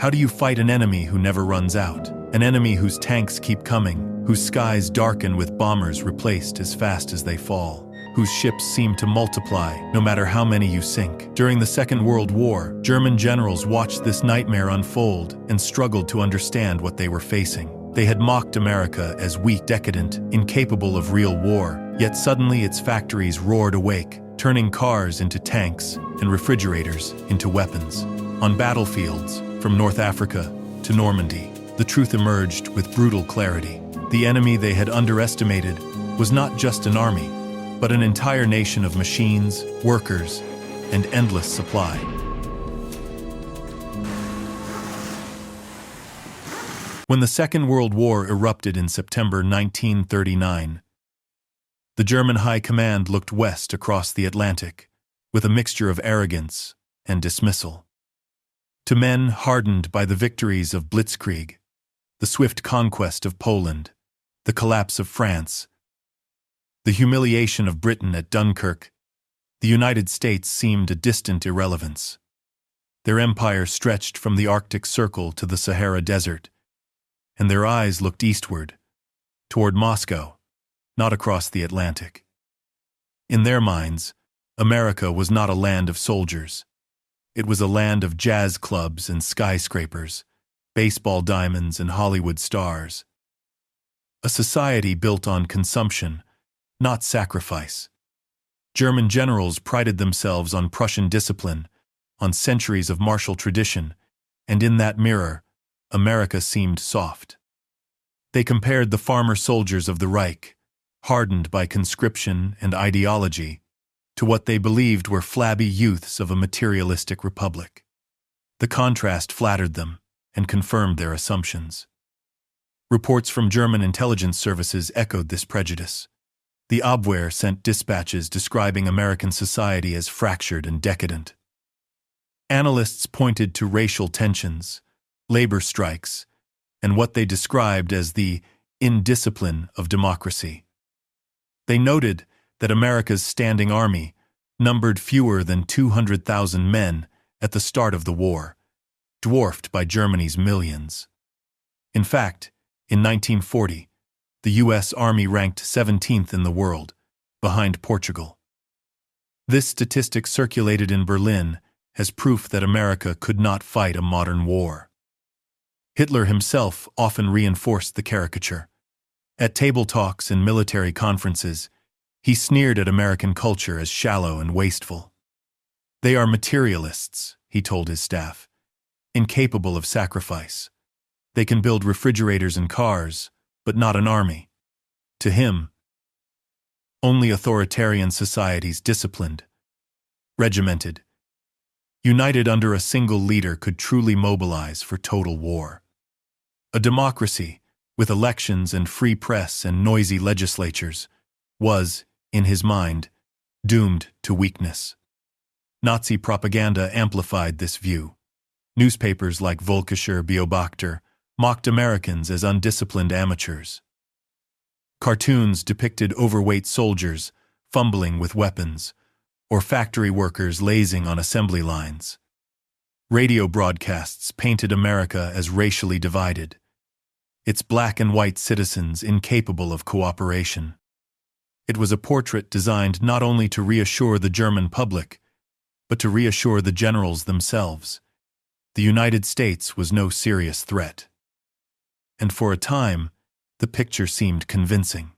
How do you fight an enemy who never runs out? An enemy whose tanks keep coming, whose skies darken with bombers replaced as fast as they fall, whose ships seem to multiply no matter how many you sink. During the Second World War, German generals watched this nightmare unfold and struggled to understand what they were facing. They had mocked America as weak, decadent, incapable of real war, yet suddenly its factories roared awake, turning cars into tanks and refrigerators into weapons. On battlefields, from North Africa to Normandy, the truth emerged with brutal clarity. The enemy they had underestimated was not just an army, but an entire nation of machines, workers, and endless supply. When the Second World War erupted in September 1939, the German High Command looked west across the Atlantic with a mixture of arrogance and dismissal. To men hardened by the victories of Blitzkrieg, the swift conquest of Poland, the collapse of France, the humiliation of Britain at Dunkirk, the United States seemed a distant irrelevance. Their empire stretched from the Arctic Circle to the Sahara Desert, and their eyes looked eastward, toward Moscow, not across the Atlantic. In their minds, America was not a land of soldiers. It was a land of jazz clubs and skyscrapers, baseball diamonds and Hollywood stars. A society built on consumption, not sacrifice. German generals prided themselves on Prussian discipline, on centuries of martial tradition, and in that mirror, America seemed soft. They compared the farmer soldiers of the Reich, hardened by conscription and ideology, to what they believed were flabby youths of a materialistic republic. The contrast flattered them and confirmed their assumptions. Reports from German intelligence services echoed this prejudice. The Abwehr sent dispatches describing American society as fractured and decadent. Analysts pointed to racial tensions, labor strikes, and what they described as the indiscipline of democracy. They noted that America's standing army numbered fewer than 200,000 men at the start of the war, dwarfed by Germany's millions. In fact, in 1940, the U.S. Army ranked 17th in the world, behind Portugal. This statistic circulated in Berlin as proof that America could not fight a modern war. Hitler himself often reinforced the caricature. At table talks and military conferences, he sneered at American culture as shallow and wasteful. They are materialists, he told his staff, incapable of sacrifice. They can build refrigerators and cars, but not an army. To him, only authoritarian societies disciplined, regimented, united under a single leader could truly mobilize for total war. A democracy, with elections and free press and noisy legislatures, was, in his mind, doomed to weakness. Nazi propaganda amplified this view. Newspapers like Völkischer Beobachter mocked Americans as undisciplined amateurs. Cartoons depicted overweight soldiers fumbling with weapons, or factory workers lazing on assembly lines. Radio broadcasts painted America as racially divided, its black and white citizens incapable of cooperation. It was a portrait designed not only to reassure the German public, but to reassure the generals themselves. The United States was no serious threat. And for a time, the picture seemed convincing.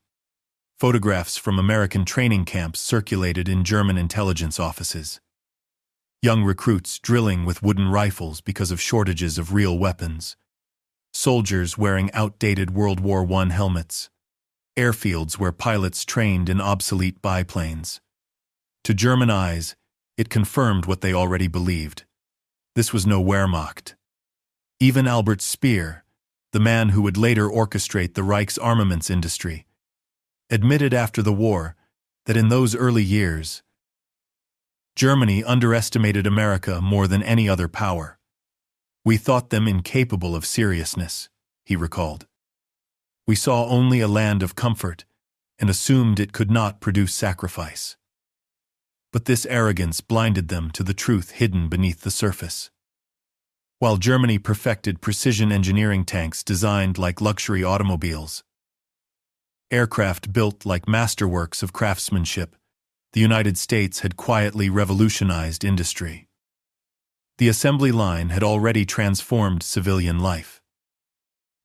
Photographs from American training camps circulated in German intelligence offices. Young recruits drilling with wooden rifles because of shortages of real weapons. Soldiers wearing outdated World War I helmets. Airfields where pilots trained in obsolete biplanes. To German eyes, it confirmed what they already believed. This was no Wehrmacht. Even Albert Speer, the man who would later orchestrate the Reich's armaments industry, admitted after the war that in those early years, Germany underestimated America more than any other power. We thought them incapable of seriousness, he recalled. We saw only a land of comfort and assumed it could not produce sacrifice. But this arrogance blinded them to the truth hidden beneath the surface. while Germany perfected precision engineering tanks designed like luxury automobiles. Aircraft built like masterworks of craftsmanship, the United States had quietly revolutionized industry. The assembly line had already transformed civilian life.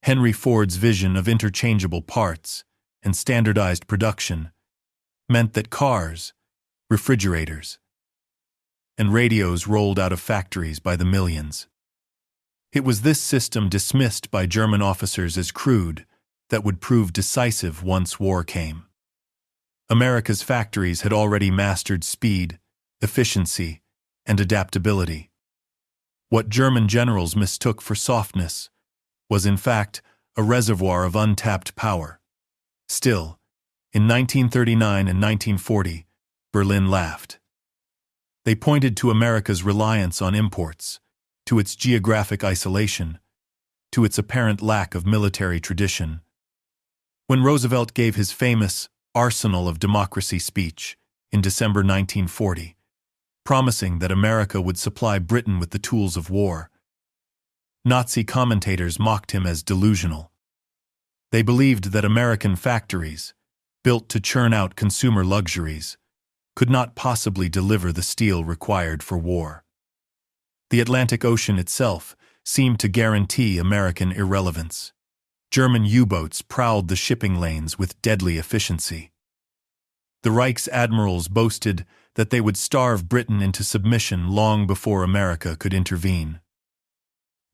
Henry Ford's vision of interchangeable parts and standardized production meant that cars, refrigerators, and radios rolled out of factories by the millions. It was this system, dismissed by German officers as crude, that would prove decisive once war came. America's factories had already mastered speed, efficiency, and adaptability. What German generals mistook for softness was in fact a reservoir of untapped power. Still, in 1939 and 1940, Berlin laughed. They pointed to America's reliance on imports, to its geographic isolation, to its apparent lack of military tradition. When Roosevelt gave his famous Arsenal of Democracy speech in December 1940, promising that America would supply Britain with the tools of war, Nazi commentators mocked him as delusional. They believed that American factories, built to churn out consumer luxuries, could not possibly deliver the steel required for war. The Atlantic Ocean itself seemed to guarantee American irrelevance. German U-boats prowled the shipping lanes with deadly efficiency. The Reich's admirals boasted that they would starve Britain into submission long before America could intervene.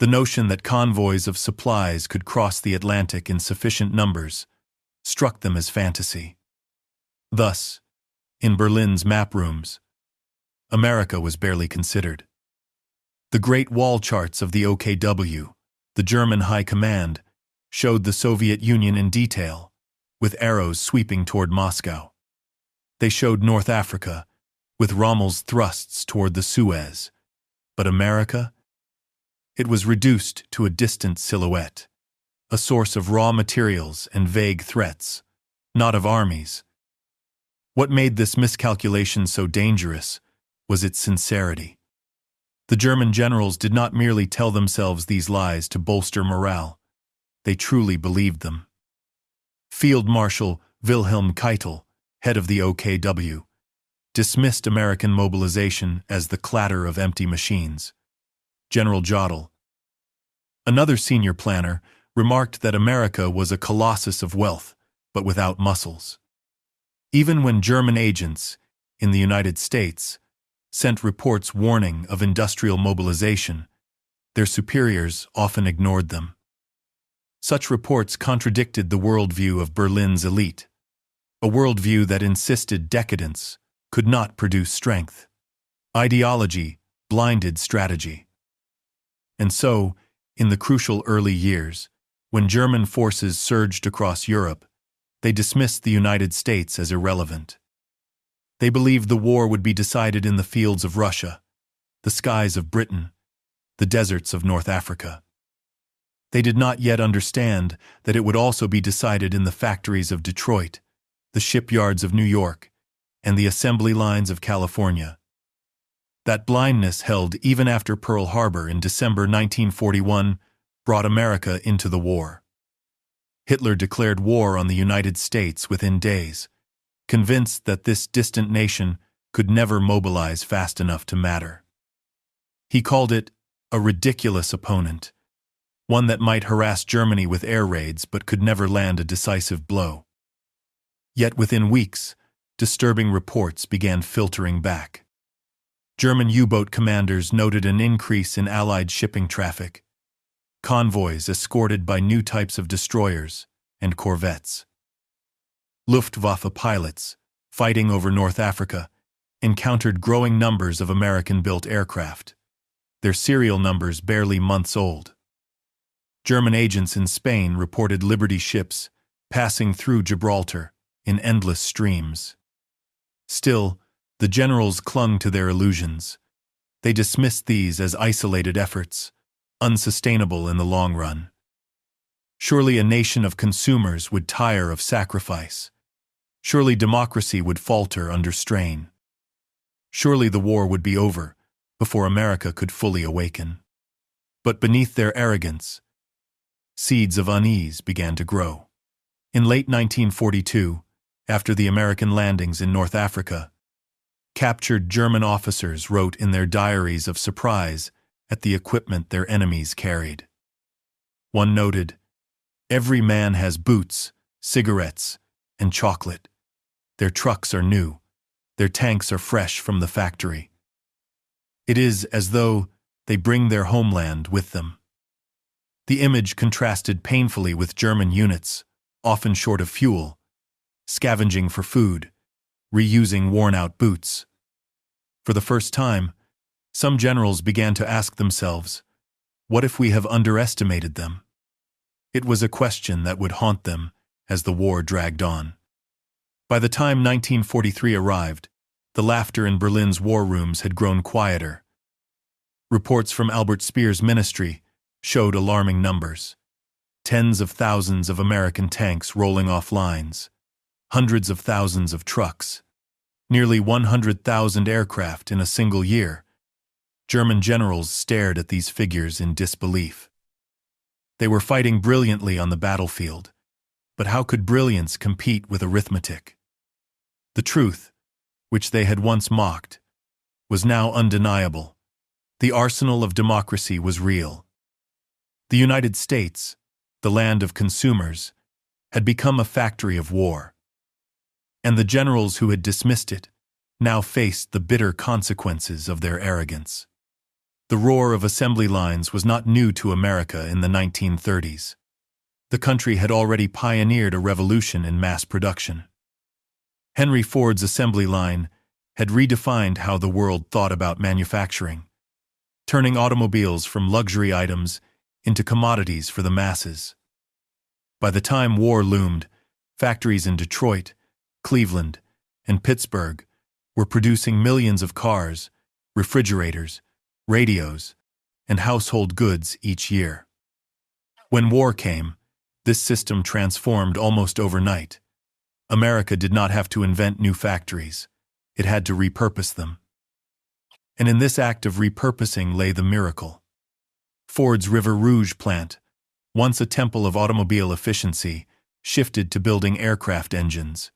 The notion that convoys of supplies could cross the Atlantic in sufficient numbers struck them as fantasy. Thus, in Berlin's map rooms, America was barely considered. The Great Wall charts of the OKW, the German High Command, showed the Soviet Union in detail, with arrows sweeping toward Moscow. They showed North Africa, with Rommel's thrusts toward the Suez. But America? It was reduced to a distant silhouette, a source of raw materials and vague threats, not of armies. What made this miscalculation so dangerous was its sincerity. The German generals did not merely tell themselves these lies to bolster morale. They truly believed them. Field Marshal Wilhelm Keitel, head of the OKW, dismissed American mobilization as the clatter of empty machines. General Jodl, another senior planner, remarked that America was a colossus of wealth, but without muscles. Even when German agents, in the United States, sent reports warning of industrial mobilization, their superiors often ignored them. Such reports contradicted the worldview of Berlin's elite, a worldview that insisted decadence could not produce strength. Ideology blinded strategy. And so, in the crucial early years, when German forces surged across Europe, they dismissed the United States as irrelevant. They believed the war would be decided in the fields of Russia, the skies of Britain, the deserts of North Africa. They did not yet understand that it would also be decided in the factories of Detroit, the shipyards of New York, and the assembly lines of California. That blindness, held even after Pearl Harbor in December 1941, brought America into the war. Hitler declared war on the United States within days, convinced that this distant nation could never mobilize fast enough to matter. He called it a ridiculous opponent, one that might harass Germany with air raids but could never land a decisive blow. Yet within weeks, disturbing reports began filtering back. German U-boat commanders noted an increase in Allied shipping traffic, convoys escorted by new types of destroyers and corvettes. Luftwaffe pilots, fighting over North Africa, encountered growing numbers of American-built aircraft, their serial numbers barely months old. German agents in Spain reported Liberty ships passing through Gibraltar in endless streams. Still, the generals clung to their illusions. They dismissed these as isolated efforts, unsustainable in the long run. Surely a nation of consumers would tire of sacrifice. Surely democracy would falter under strain. Surely the war would be over before America could fully awaken. But beneath their arrogance, seeds of unease began to grow. In late 1942, after the American landings in North Africa, captured German officers wrote in their diaries of surprise at the equipment their enemies carried. One noted, "Every man has boots, cigarettes, and chocolate. Their trucks are new. Their tanks are fresh from the factory. It is as though they bring their homeland with them." The image contrasted painfully with German units, often short of fuel, scavenging for food, reusing worn-out boots. For the first time, some generals began to ask themselves, what if we have underestimated them? It was a question that would haunt them as the war dragged on. By the time 1943 arrived, the laughter in Berlin's war rooms had grown quieter. Reports from Albert Speer's ministry showed alarming numbers. Tens of thousands of American tanks rolling off lines, hundreds of thousands of trucks, nearly 100,000 aircraft in a single year. German generals stared at these figures in disbelief. They were fighting brilliantly on the battlefield, but how could brilliance compete with arithmetic? The truth, which they had once mocked, was now undeniable. The arsenal of democracy was real. The United States, the land of consumers, had become a factory of war. And the generals who had dismissed it now faced the bitter consequences of their arrogance. The roar of assembly lines was not new to America in the 1930s. The country had already pioneered a revolution in mass production. Henry Ford's assembly line had redefined how the world thought about manufacturing, turning automobiles from luxury items into commodities for the masses. By the time war loomed, factories in Detroit, Cleveland, and Pittsburgh were producing millions of cars, refrigerators, radios, and household goods each year. When war came, this system transformed almost overnight. America did not have to invent new factories. It had to repurpose them. And in this act of repurposing lay the miracle. Ford's River Rouge plant, once a temple of automobile efficiency, shifted to building aircraft engines.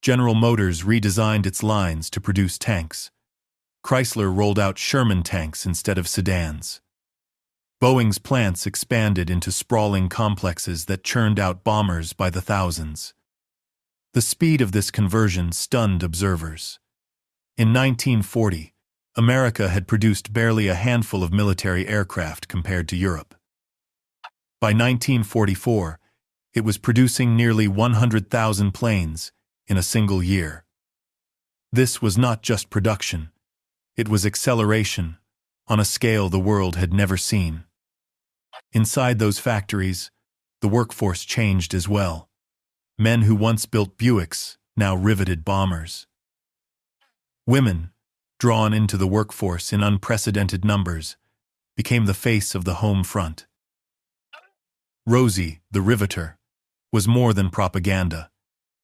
General Motors redesigned its lines to produce tanks. Chrysler rolled out Sherman tanks instead of sedans. Boeing's plants expanded into sprawling complexes that churned out bombers by the thousands. The speed of this conversion stunned observers. In 1940, America had produced barely a handful of military aircraft compared to Europe. By 1944, it was producing nearly 100,000 planes in a single year. This was not just production. It was acceleration on a scale the world had never seen. Inside those factories, the workforce changed as well. Men who once built Buicks now riveted bombers. Women, drawn into the workforce in unprecedented numbers, became the face of the home front. Rosie, the riveter, was more than propaganda.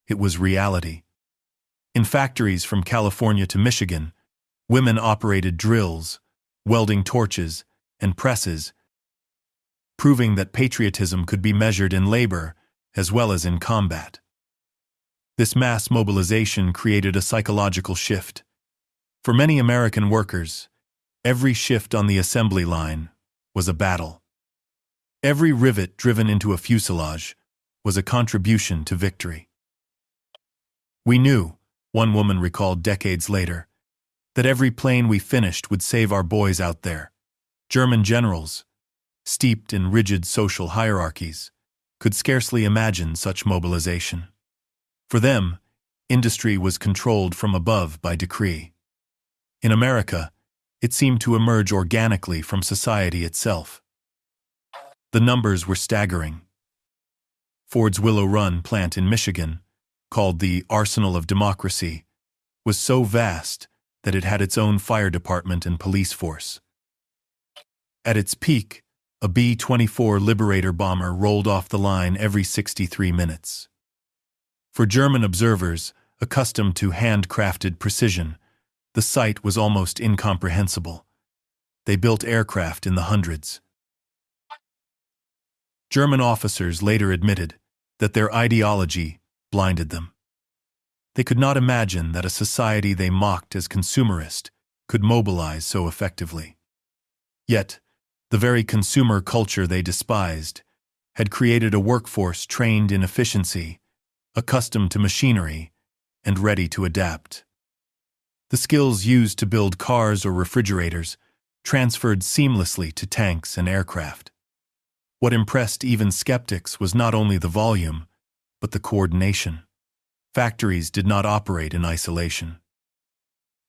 It was reality. In factories from California to Michigan, women operated drills, welding torches, and presses, proving that patriotism could be measured in labor as well as in combat. This mass mobilization created a psychological shift. For many American workers, every shift on the assembly line was a battle. Every rivet driven into a fuselage was a contribution to victory. We knew, one woman recalled decades later, that every plane we finished would save our boys out there. German generals, steeped in rigid social hierarchies, could scarcely imagine such mobilization. For them, industry was controlled from above by decree. In America, it seemed to emerge organically from society itself. The numbers were staggering. Ford's Willow Run plant in Michigan, called the Arsenal of Democracy, was so vast that it had its own fire department and police force. At its peak, a B-24 Liberator bomber rolled off the line every 63 minutes. For German observers, accustomed to handcrafted precision, the sight was almost incomprehensible. They built aircraft in the hundreds. German officers later admitted that their ideology blinded them. They could not imagine that a society they mocked as consumerist could mobilize so effectively. Yet, the very consumer culture they despised had created a workforce trained in efficiency, accustomed to machinery, and ready to adapt. The skills used to build cars or refrigerators transferred seamlessly to tanks and aircraft. What impressed even skeptics was not only the volume, but the coordination. Factories did not operate in isolation.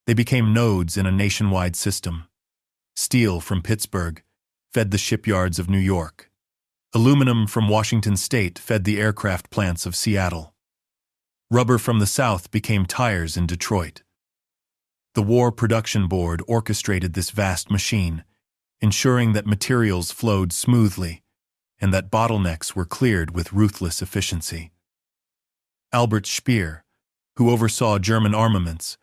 They became nodes in a nationwide system. Steel from Pittsburgh fed the shipyards of New York. Aluminum from Washington State fed the aircraft plants of Seattle. Rubber from the South became tires in Detroit. The War Production Board orchestrated this vast machine, ensuring that materials flowed smoothly and that bottlenecks were cleared with ruthless efficiency. Albert Speer, who oversaw German armaments,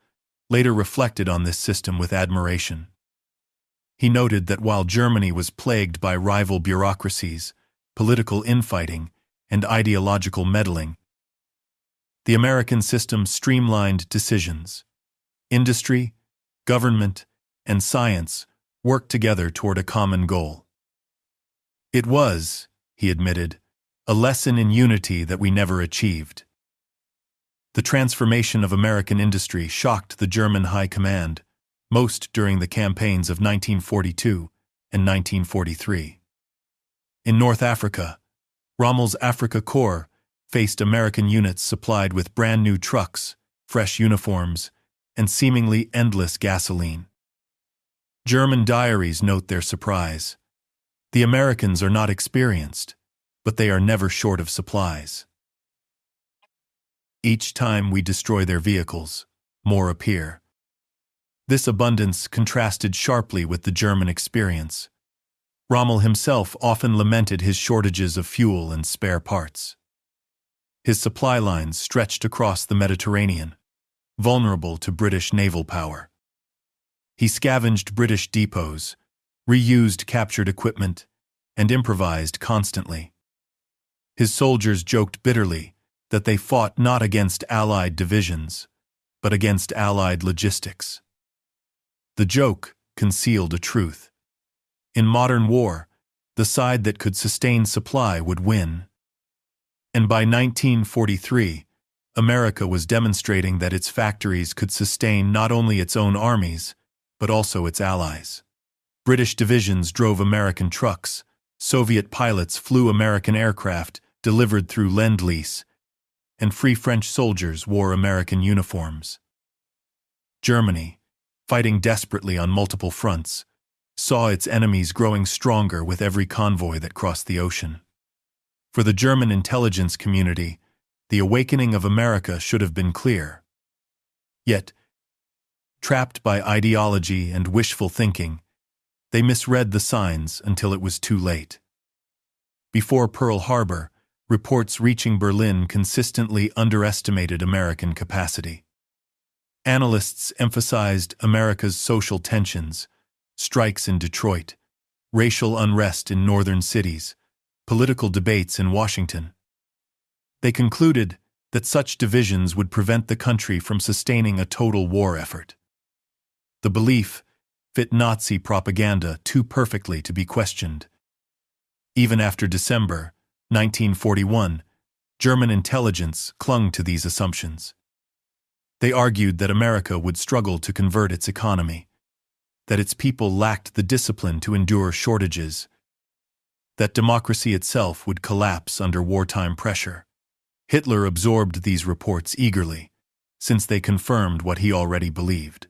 later reflected on this system with admiration. He noted that while Germany was plagued by rival bureaucracies, political infighting, and ideological meddling, the American system streamlined decisions. Industry, government, and science worked together toward a common goal. It was, he admitted, a lesson in unity that we never achieved. The transformation of American industry shocked the German High Command, most during the campaigns of 1942 and 1943. In North Africa, Rommel's Afrika Korps faced American units supplied with brand-new trucks, fresh uniforms, and seemingly endless gasoline. German diaries note their surprise. The Americans are not experienced, but they are never short of supplies. Each time we destroy their vehicles, more appear. This abundance contrasted sharply with the German experience. Rommel himself often lamented his shortages of fuel and spare parts. His supply lines stretched across the Mediterranean, vulnerable to British naval power. He scavenged British depots, reused captured equipment, and improvised constantly. His soldiers joked bitterly that they fought not against Allied divisions, but against Allied logistics. The joke concealed a truth. In modern war, the side that could sustain supply would win. And by 1943, America was demonstrating that its factories could sustain not only its own armies, but also its allies. British divisions drove American trucks, Soviet pilots flew American aircraft delivered through Lend-Lease, and Free French soldiers wore American uniforms. Germany, fighting desperately on multiple fronts, saw its enemies growing stronger with every convoy that crossed the ocean. For the German intelligence community, the awakening of America should have been clear. Yet, trapped by ideology and wishful thinking, they misread the signs until it was too late. Before Pearl Harbor, reports reaching Berlin consistently underestimated American capacity. Analysts emphasized America's social tensions, strikes in Detroit, racial unrest in northern cities, political debates in Washington. They concluded that such divisions would prevent the country from sustaining a total war effort. The belief fit Nazi propaganda too perfectly to be questioned. Even after December 1941, German intelligence clung to these assumptions. They argued that America would struggle to convert its economy, that its people lacked the discipline to endure shortages, that democracy itself would collapse under wartime pressure. Hitler absorbed these reports eagerly, since they confirmed what he already believed: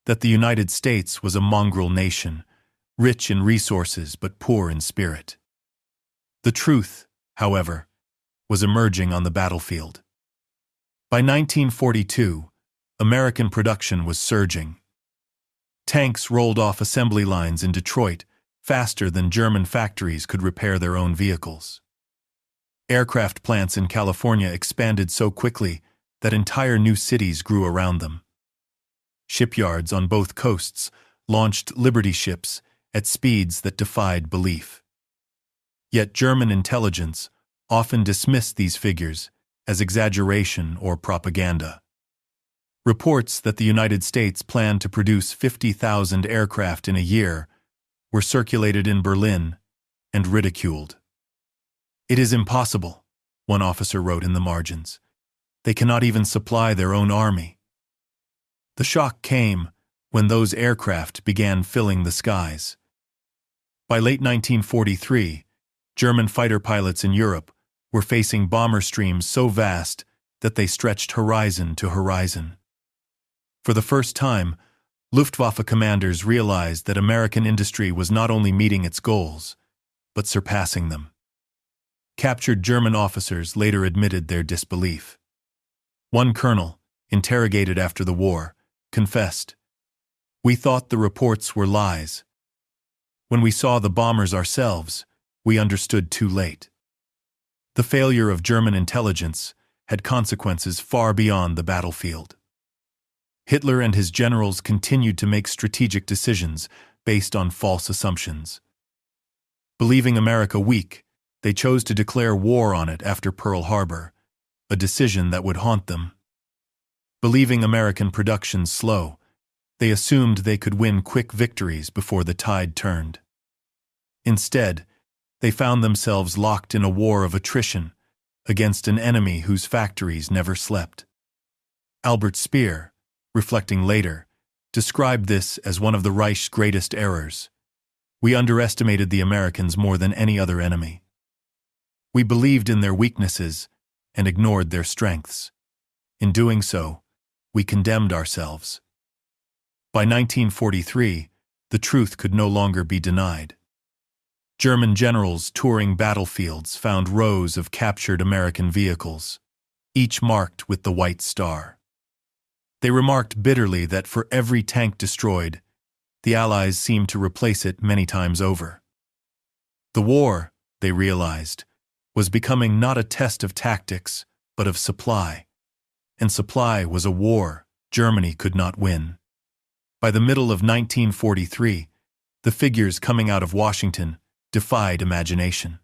that the United States was a mongrel nation, rich in resources but poor in spirit. The truth, however, was emerging on the battlefield. By 1942, American production was surging. Tanks rolled off assembly lines in Detroit faster than German factories could repair their own vehicles. Aircraft plants in California expanded so quickly that entire new cities grew around them. Shipyards on both coasts launched Liberty ships at speeds that defied belief. Yet German intelligence often dismissed these figures as exaggeration or propaganda. Reports that the United States planned to produce 50,000 aircraft in a year were circulated in Berlin and ridiculed. "It is impossible," one officer wrote in the margins. "They cannot even supply their own army." The shock came when those aircraft began filling the skies. By late 1943, German fighter pilots in Europe were facing bomber streams so vast that they stretched horizon to horizon. For the first time, Luftwaffe commanders realized that American industry was not only meeting its goals, but surpassing them. Captured German officers later admitted their disbelief. One colonel, interrogated after the war, confessed, "We thought the reports were lies. When we saw the bombers ourselves, we understood too late." The failure of German intelligence had consequences far beyond the battlefield. Hitler and his generals continued to make strategic decisions based on false assumptions. Believing America weak, they chose to declare war on it after Pearl Harbor, a decision that would haunt them. Believing American production slow, they assumed they could win quick victories before the tide turned. Instead, they found themselves locked in a war of attrition against an enemy whose factories never slept. Albert Speer, reflecting later, described this as one of the Reich's greatest errors. "We underestimated the Americans more than any other enemy. We believed in their weaknesses and ignored their strengths. In doing so, we condemned ourselves." By 1943, the truth could no longer be denied. German generals touring battlefields found rows of captured American vehicles, each marked with the White Star. They remarked bitterly that for every tank destroyed, the Allies seemed to replace it many times over. The war, they realized, was becoming not a test of tactics, but of supply. And supply was a war Germany could not win. By the middle of 1943, the figures coming out of Washington defied imagination.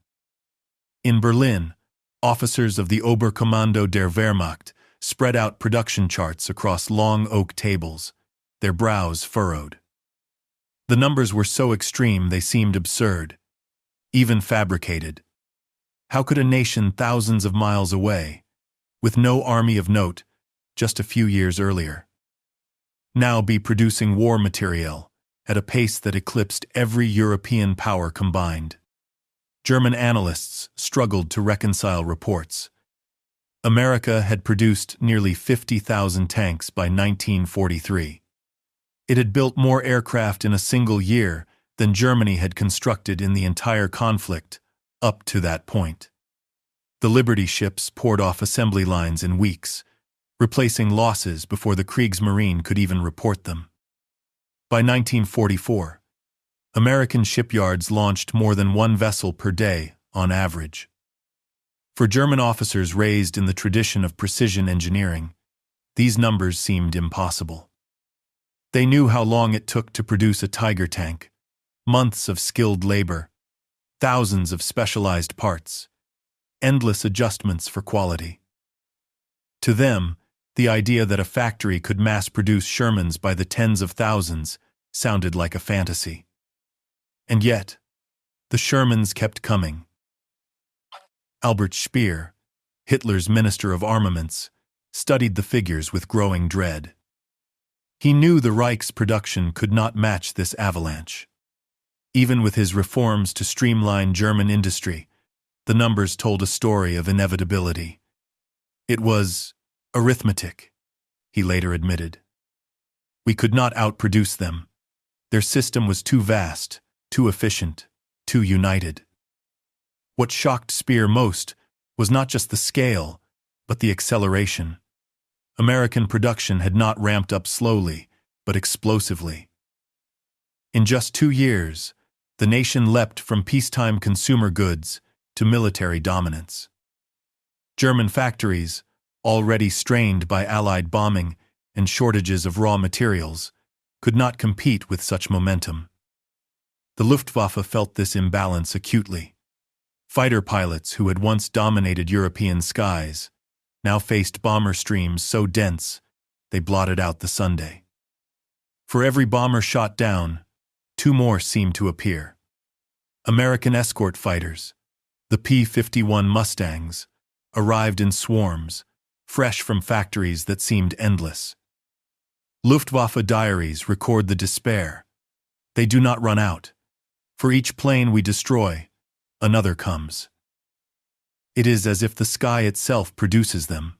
In Berlin, officers of the Oberkommando der Wehrmacht spread out production charts across long oak tables, their brows furrowed. The numbers were so extreme they seemed absurd, even fabricated. How could a nation thousands of miles away, with no army of note just a few years earlier, now be producing war materiel at a pace that eclipsed every European power combined? German analysts struggled to reconcile reports. America had produced nearly 50,000 tanks by 1943. It had built more aircraft in a single year than Germany had constructed in the entire conflict up to that point. The Liberty ships poured off assembly lines in weeks, replacing losses before the Kriegsmarine could even report them. By 1944, American shipyards launched more than one vessel per day on average. For German officers raised in the tradition of precision engineering, these numbers seemed impossible. They knew how long it took to produce a Tiger tank, months of skilled labor, thousands of specialized parts, endless adjustments for quality. To them, the idea that a factory could mass-produce Shermans by the tens of thousands sounded like a fantasy. And yet, the Shermans kept coming. Albert Speer, Hitler's Minister of Armaments, studied the figures with growing dread. He knew the Reich's production could not match this avalanche. Even with his reforms to streamline German industry, the numbers told a story of inevitability. "It was arithmetic," he later admitted. "We could not outproduce them. Their system was too vast, too efficient, too united." What shocked Speer most was not just the scale, but the acceleration. American production had not ramped up slowly, but explosively. In just 2 years, the nation leapt from peacetime consumer goods to military dominance. German factories, already strained by Allied bombing and shortages of raw materials, could not compete with such momentum. The Luftwaffe felt this imbalance acutely. Fighter pilots who had once dominated European skies now faced bomber streams so dense they blotted out the Sunday. For every bomber shot down, two more seemed to appear. American escort fighters, the P-51 Mustangs, arrived in swarms, fresh from factories that seemed endless. Luftwaffe diaries record the despair. They do not run out. For each plane we destroy, another comes. It is as if the sky itself produces them.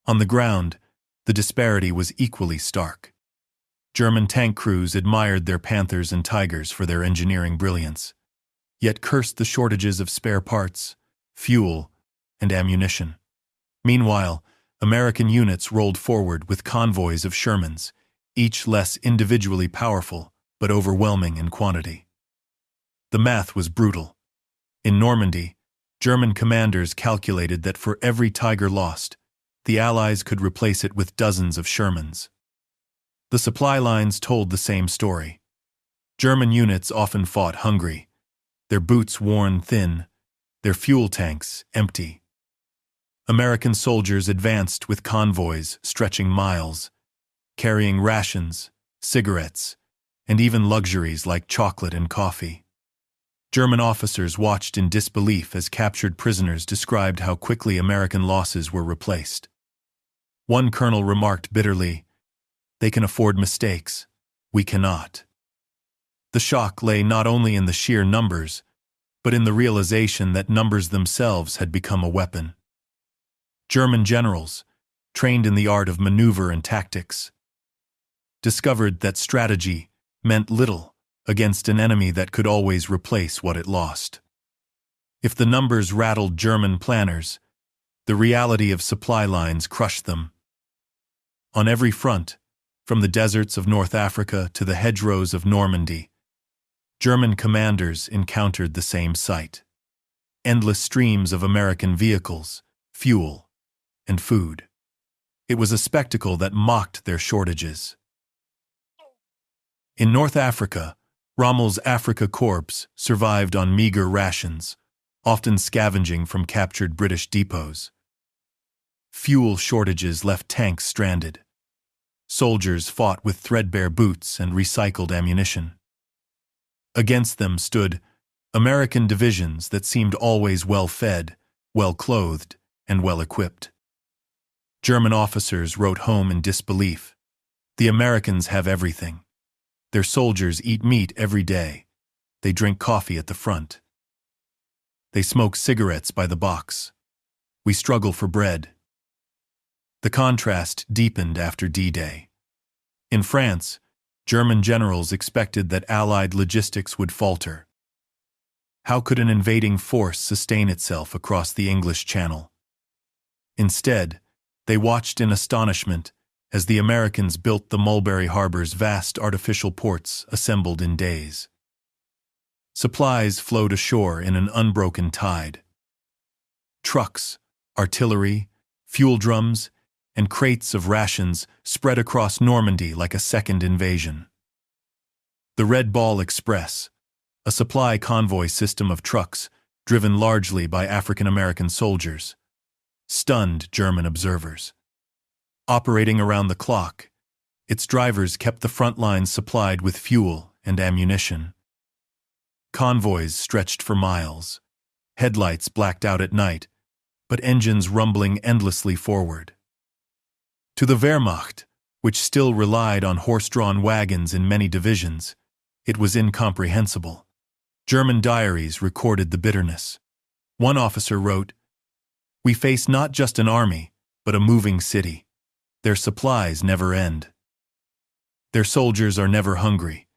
On the ground, the disparity was equally stark. German tank crews admired their Panthers and Tigers for their engineering brilliance, yet cursed the shortages of spare parts, fuel, and ammunition. Meanwhile, American units rolled forward with convoys of Shermans, each less individually powerful but overwhelming in quantity. The math was brutal. In Normandy, German commanders calculated that for every Tiger lost, the Allies could replace it with dozens of Shermans. The supply lines told the same story. German units often fought hungry, their boots worn thin, their fuel tanks empty. American soldiers advanced with convoys stretching miles, carrying rations, cigarettes, and even luxuries like chocolate and coffee. German officers watched in disbelief as captured prisoners described how quickly American losses were replaced. One colonel remarked bitterly, "They can afford mistakes. We cannot." The shock lay not only in the sheer numbers, but in the realization that numbers themselves had become a weapon. German generals, trained in the art of maneuver and tactics, discovered that strategy meant little against an enemy that could always replace what it lost. If the numbers rattled German planners, the reality of supply lines crushed them. On every front, from the deserts of North Africa to the hedgerows of Normandy, German commanders encountered the same sight: endless streams of American vehicles, fuel, and food. It was a spectacle that mocked their shortages. In North Africa, Rommel's Afrika Korps survived on meager rations, often scavenging from captured British depots. Fuel shortages left tanks stranded. Soldiers fought with threadbare boots and recycled ammunition. Against them stood American divisions that seemed always well-fed, well-clothed, and well-equipped. German officers wrote home in disbelief, "The Americans have everything. Their soldiers eat meat every day. They drink coffee at the front. They smoke cigarettes by the box. We struggle for bread." The contrast deepened after D-Day. In France, German generals expected that Allied logistics would falter. How could an invading force sustain itself across the English Channel? Instead, they watched in astonishment as the Americans built the Mulberry Harbor's vast artificial ports assembled in days. Supplies flowed ashore in an unbroken tide. Trucks, artillery, fuel drums, and crates of rations spread across Normandy like a second invasion. The Red Ball Express, a supply convoy system of trucks driven largely by African-American soldiers, stunned German observers. Operating around the clock, its drivers kept the front lines supplied with fuel and ammunition. Convoys stretched for miles, headlights blacked out at night, but engines rumbling endlessly forward. To the Wehrmacht, which still relied on horse-drawn wagons in many divisions, it was incomprehensible. German diaries recorded the bitterness. One officer wrote, "We face not just an army, but a moving city. Their supplies never end. Their soldiers are never hungry.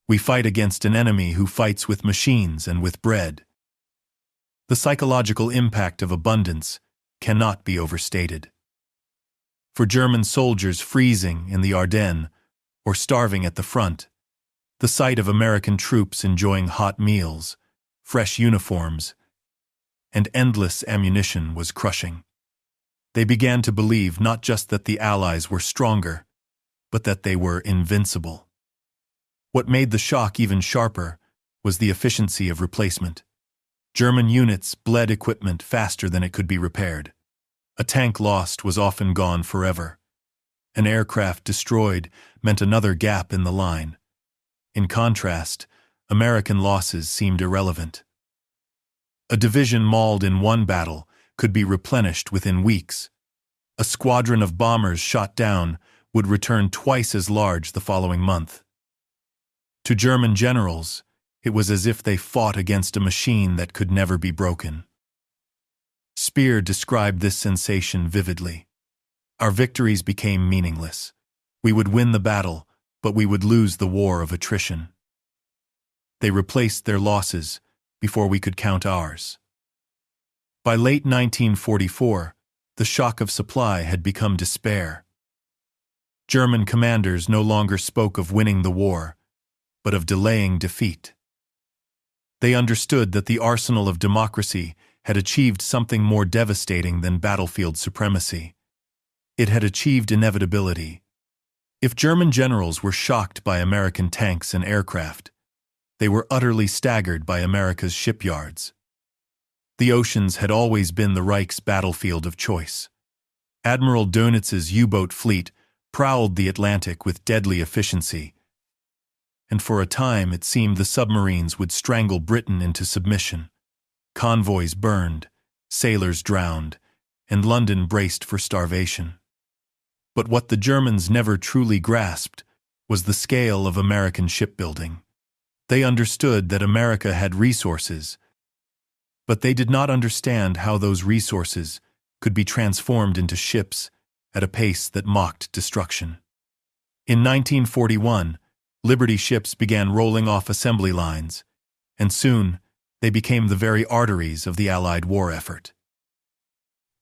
We fight against an enemy who fights with machines and with bread." The psychological impact of abundance cannot be overstated. For German soldiers freezing in the Ardennes or starving at the front, the sight of American troops enjoying hot meals, fresh uniforms, and endless ammunition was crushing. They began to believe not just that the Allies were stronger, but that they were invincible. What made the shock even sharper was the efficiency of replacement. German units bled equipment faster than it could be repaired. A tank lost was often gone forever. An aircraft destroyed meant another gap in the line. In contrast, American losses seemed irrelevant. A division mauled in one battle could be replenished within weeks. A squadron of bombers shot down would return twice as large the following month. To German generals, it was as if they fought against a machine that could never be broken. Speer described this sensation vividly. Our victories became meaningless. We would win the battle, but we would lose the war of attrition. They replaced their losses before we could count ours. By late 1944, the shock of supply had become despair. German commanders no longer spoke of winning the war, but of delaying defeat. They understood that the arsenal of democracy had achieved something more devastating than battlefield supremacy. It had achieved inevitability. If German generals were shocked by American tanks and aircraft, they were utterly staggered by America's shipyards. The oceans had always been the Reich's battlefield of choice. Admiral Dönitz's U-boat fleet prowled the Atlantic with deadly efficiency, and for a time it seemed the submarines would strangle Britain into submission. Convoys burned, sailors drowned, and London braced for starvation. But what the Germans never truly grasped was the scale of American shipbuilding. They understood that America had resources, but they did not understand how those resources could be transformed into ships at a pace that mocked destruction. In 1941, Liberty ships began rolling off assembly lines, and soon they became the very arteries of the Allied war effort.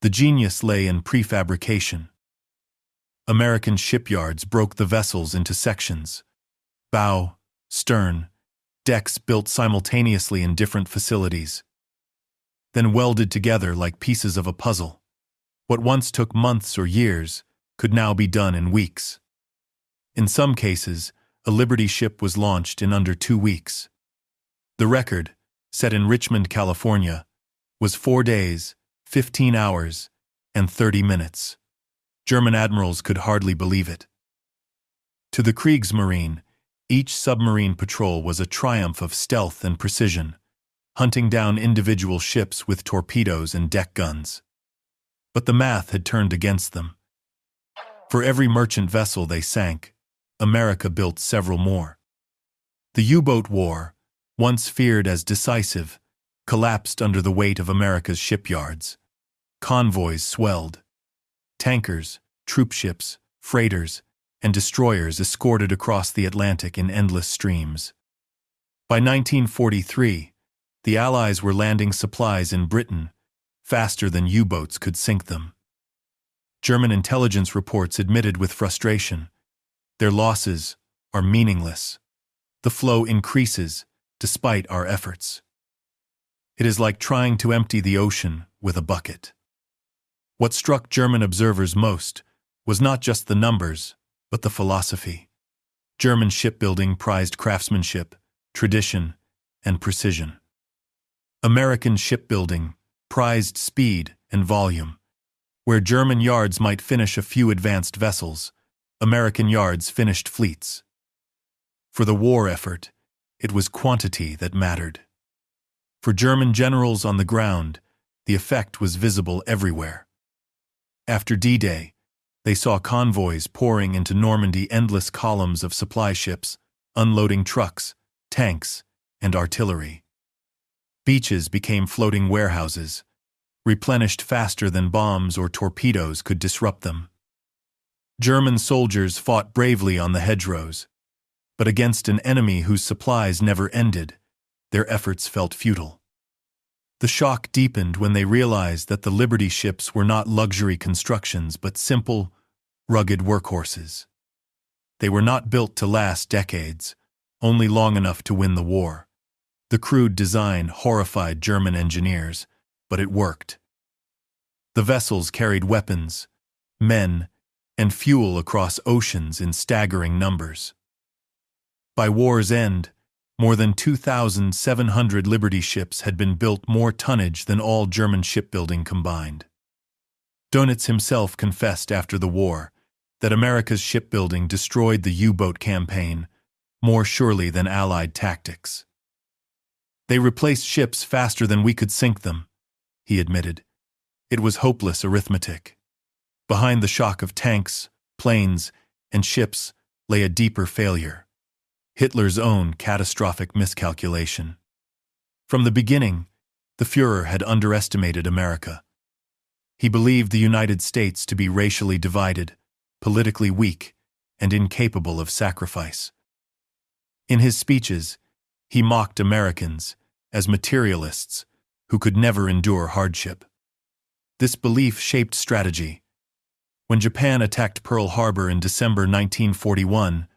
The genius lay in prefabrication. American shipyards broke the vessels into sections: bow, stern, decks built simultaneously in different facilities, then welded together like pieces of a puzzle. What once took months or years could now be done in weeks. In some cases, a Liberty ship was launched in under 2 weeks. The record, set in Richmond, California, was 4 days, 15 hours, and 30 minutes. German admirals could hardly believe it. To the Kriegsmarine, each submarine patrol was a triumph of stealth and precision, hunting down individual ships with torpedoes and deck guns. But the math had turned against them. For every merchant vessel they sank, America built several more. The U-boat war, once feared as decisive, collapsed under the weight of America's shipyards. Convoys swelled. Tankers, troopships, freighters, and destroyers escorted across the Atlantic in endless streams. By 1943, the Allies were landing supplies in Britain faster than U-boats could sink them. German intelligence reports admitted with frustration, their losses are meaningless. The flow increases despite our efforts. It is like trying to empty the ocean with a bucket. What struck German observers most was not just the numbers, but the philosophy. German shipbuilding prized craftsmanship, tradition, and precision. American shipbuilding prized speed and volume. Where German yards might finish a few advanced vessels, American yards finished fleets. For the war effort, it was quantity that mattered. For German generals on the ground, the effect was visible everywhere. After D-Day, they saw convoys pouring into Normandy, endless columns of supply ships, unloading trucks, tanks, and artillery. Beaches became floating warehouses, replenished faster than bombs or torpedoes could disrupt them. German soldiers fought bravely on the hedgerows, but against an enemy whose supplies never ended, their efforts felt futile. The shock deepened when they realized that the Liberty ships were not luxury constructions but simple, rugged workhorses. They were not built to last decades, only long enough to win the war. The crude design horrified German engineers, but it worked. The vessels carried weapons, men, and fuel across oceans in staggering numbers. By war's end, more than 2,700 Liberty ships had been built, more tonnage than all German shipbuilding combined. Dönitz himself confessed after the war that America's shipbuilding destroyed the U-boat campaign more surely than Allied tactics. They replaced ships faster than we could sink them, he admitted. It was hopeless arithmetic. Behind the shock of tanks, planes, and ships lay a deeper failure: Hitler's own catastrophic miscalculation. From the beginning, the Führer had underestimated America. He believed the United States to be racially divided, politically weak, and incapable of sacrifice. In his speeches, he mocked Americans as materialists who could never endure hardship. This belief shaped strategy. When Japan attacked Pearl Harbor in December 1941,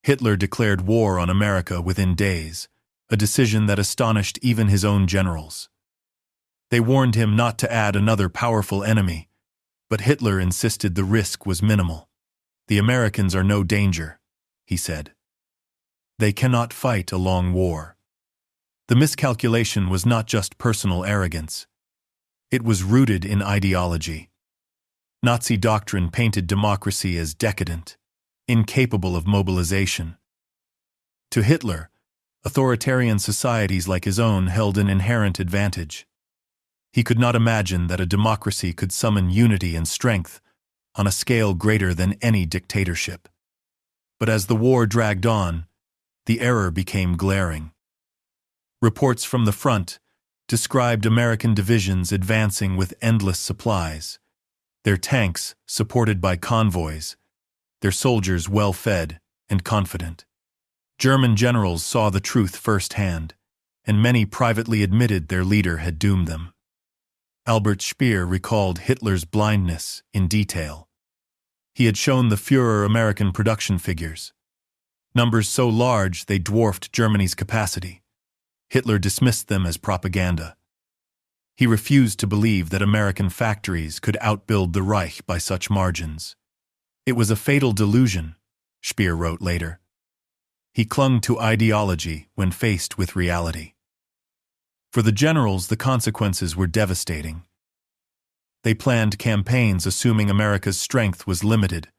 Hitler declared war on America within days, a decision that astonished even his own generals. They warned him not to add another powerful enemy, but Hitler insisted the risk was minimal. "The Americans are no danger," he said. "They cannot fight a long war." The miscalculation was not just personal arrogance. It was rooted in ideology. Nazi doctrine painted democracy as decadent, incapable of mobilization. To Hitler, authoritarian societies like his own held an inherent advantage. He could not imagine that a democracy could summon unity and strength on a scale greater than any dictatorship. But as the war dragged on, the error became glaring. Reports from the front described American divisions advancing with endless supplies, their tanks supported by convoys, their soldiers well-fed and confident. German generals saw the truth firsthand, and many privately admitted their leader had doomed them. Albert Speer recalled Hitler's blindness in detail. He had shown the Führer American production figures, numbers so large they dwarfed Germany's capacity. Hitler dismissed them as propaganda. He refused to believe that American factories could outbuild the Reich by such margins. "It was a fatal delusion," Speer wrote later. He clung to ideology when faced with reality. For the generals, the consequences were devastating. They planned campaigns assuming America's strength was limited,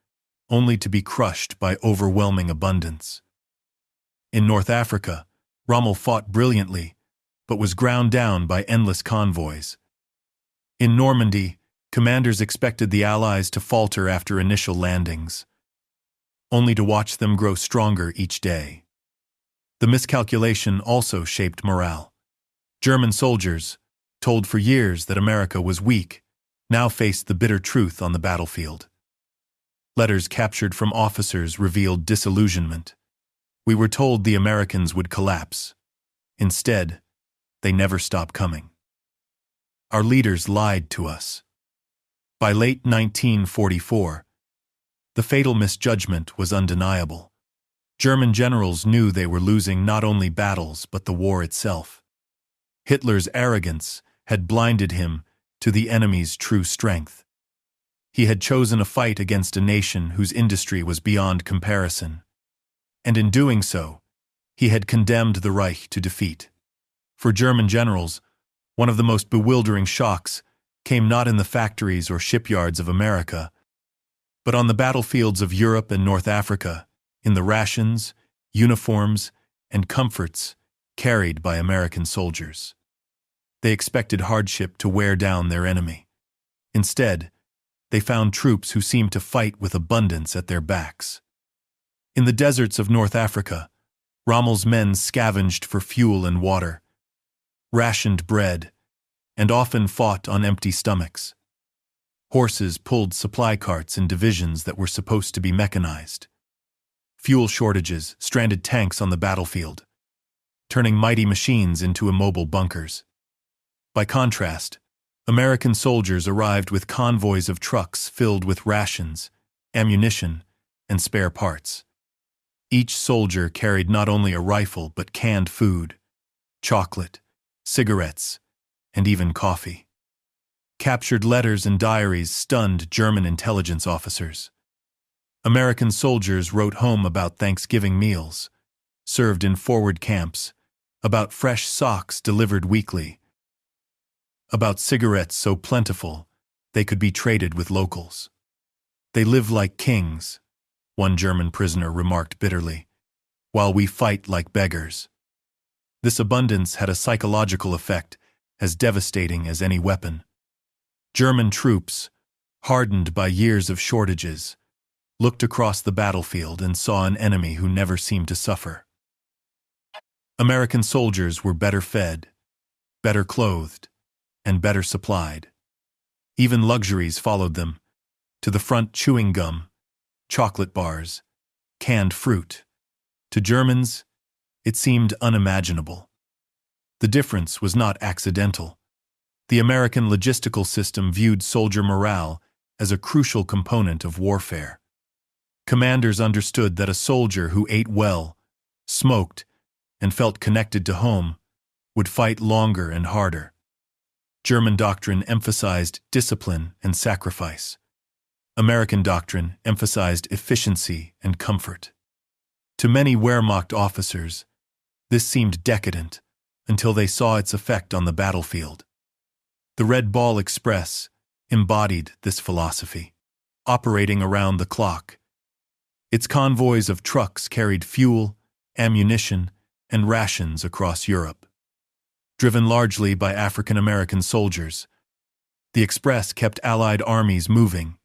only to be crushed by overwhelming abundance. In North Africa, Rommel fought brilliantly, but was ground down by endless convoys. In Normandy, commanders expected the Allies to falter after initial landings, only to watch them grow stronger each day. The miscalculation also shaped morale. German soldiers, told for years that America was weak, now faced the bitter truth on the battlefield. Letters captured from officers revealed disillusionment. "We were told the Americans would collapse. Instead, they never stopped coming. Our leaders lied to us." By late 1944, the fatal misjudgment was undeniable. German generals knew they were losing not only battles but the war itself. Hitler's arrogance had blinded him to the enemy's true strength. He had chosen a fight against a nation whose industry was beyond comparison. And in doing so, he had condemned the Reich to defeat. For German generals, one of the most bewildering shocks came not in the factories or shipyards of America, but on the battlefields of Europe and North Africa, in the rations, uniforms, and comforts carried by American soldiers. They expected hardship to wear down their enemy. Instead, they found troops who seemed to fight with abundance at their backs. In the deserts of North Africa, Rommel's men scavenged for fuel and water, rationed bread, and often fought on empty stomachs. Horses pulled supply carts in divisions that were supposed to be mechanized. Fuel shortages stranded tanks on the battlefield, turning mighty machines into immobile bunkers. By contrast, American soldiers arrived with convoys of trucks filled with rations, ammunition, and spare parts. Each soldier carried not only a rifle but canned food, chocolate, cigarettes, and even coffee. Captured letters and diaries stunned German intelligence officers. American soldiers wrote home about Thanksgiving meals, served in forward camps, about fresh socks delivered weekly, about cigarettes so plentiful they could be traded with locals. "They live like kings," one German prisoner remarked bitterly, "while we fight like beggars." This abundance had a psychological effect as devastating as any weapon. German troops, hardened by years of shortages, looked across the battlefield and saw an enemy who never seemed to suffer. American soldiers were better fed, better clothed, and better supplied. Even luxuries followed them, to the front chewing gum, chocolate bars, canned fruit. To Germans, it seemed unimaginable. The difference was not accidental. The American logistical system viewed soldier morale as a crucial component of warfare. Commanders understood that a soldier who ate well, smoked, and felt connected to home would fight longer and harder. German doctrine emphasized discipline and sacrifice. American doctrine emphasized efficiency and comfort. To many Wehrmacht officers, this seemed decadent until they saw its effect on the battlefield. The Red Ball Express embodied this philosophy, operating around the clock. Its convoys of trucks carried fuel, ammunition, and rations across Europe. Driven largely by African-American soldiers, the Express kept Allied armies moving,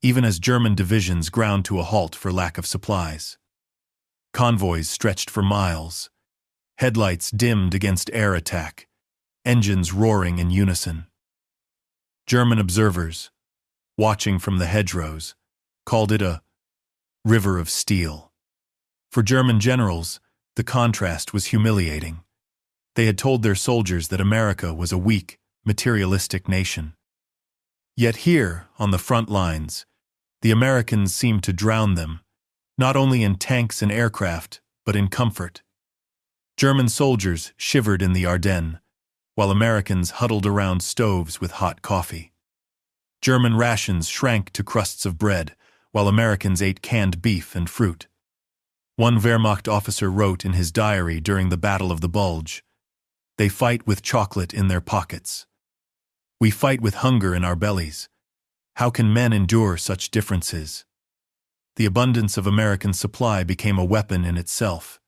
even as German divisions ground to a halt for lack of supplies. Convoys stretched for miles, headlights dimmed against air attack, engines roaring in unison. German observers, watching from the hedgerows, called it a river of steel. For German generals, the contrast was humiliating. They had told their soldiers that America was a weak, materialistic nation. Yet here, on the front lines, the Americans seemed to drown them, not only in tanks and aircraft, but in comfort. German soldiers shivered in the Ardennes, while Americans huddled around stoves with hot coffee. German rations shrank to crusts of bread, while Americans ate canned beef and fruit. One Wehrmacht officer wrote in his diary during the Battle of the Bulge, "They fight with chocolate in their pockets. We fight with hunger in our bellies. How can men endure such differences?" The abundance of American supply became a weapon in itself.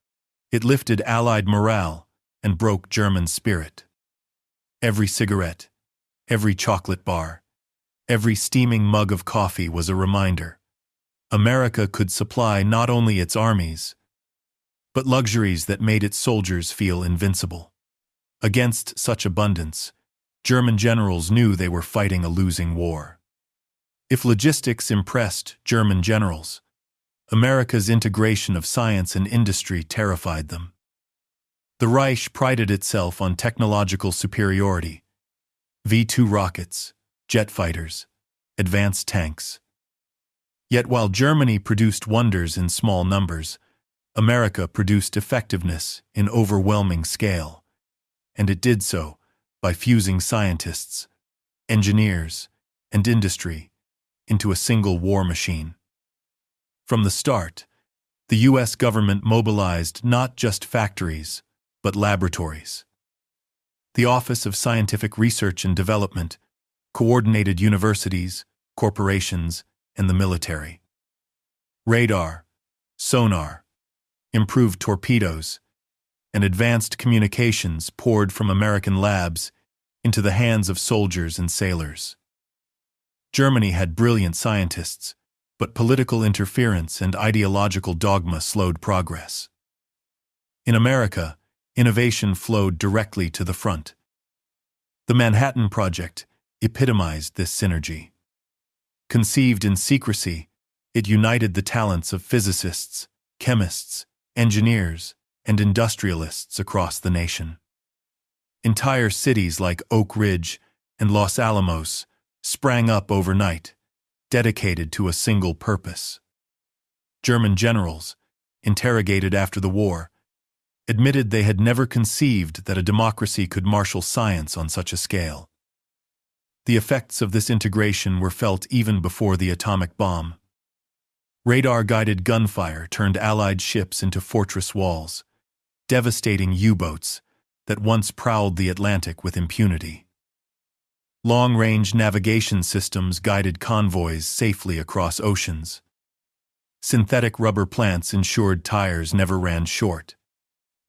It lifted Allied morale and broke German spirit. Every cigarette, every chocolate bar, every steaming mug of coffee was a reminder. America could supply not only its armies, but luxuries that made its soldiers feel invincible. Against such abundance, German generals knew they were fighting a losing war. If logistics impressed German generals, America's integration of science and industry terrified them. The Reich prided itself on technological superiority: V-2 rockets, jet fighters, advanced tanks. Yet while Germany produced wonders in small numbers, America produced effectiveness in overwhelming scale, and it did so by fusing scientists, engineers, and industry into a single war machine. From the start, the U.S. government mobilized not just factories, but laboratories. The Office of Scientific Research and Development coordinated universities, corporations, and the military. Radar, sonar, improved torpedoes, and advanced communications poured from American labs into the hands of soldiers and sailors. Germany had brilliant scientists, but political interference and ideological dogma slowed progress. In America, innovation flowed directly to the front. The Manhattan Project epitomized this synergy. Conceived in secrecy, it united the talents of physicists, chemists, engineers, and industrialists across the nation. Entire cities like Oak Ridge and Los Alamos sprang up overnight, dedicated to a single purpose. German generals, interrogated after the war, admitted they had never conceived that a democracy could marshal science on such a scale. The effects of this integration were felt even before the atomic bomb. Radar-guided gunfire turned Allied ships into fortress walls, devastating U-boats that once prowled the Atlantic with impunity. Long-range navigation systems guided convoys safely across oceans. Synthetic rubber plants ensured tires never ran short,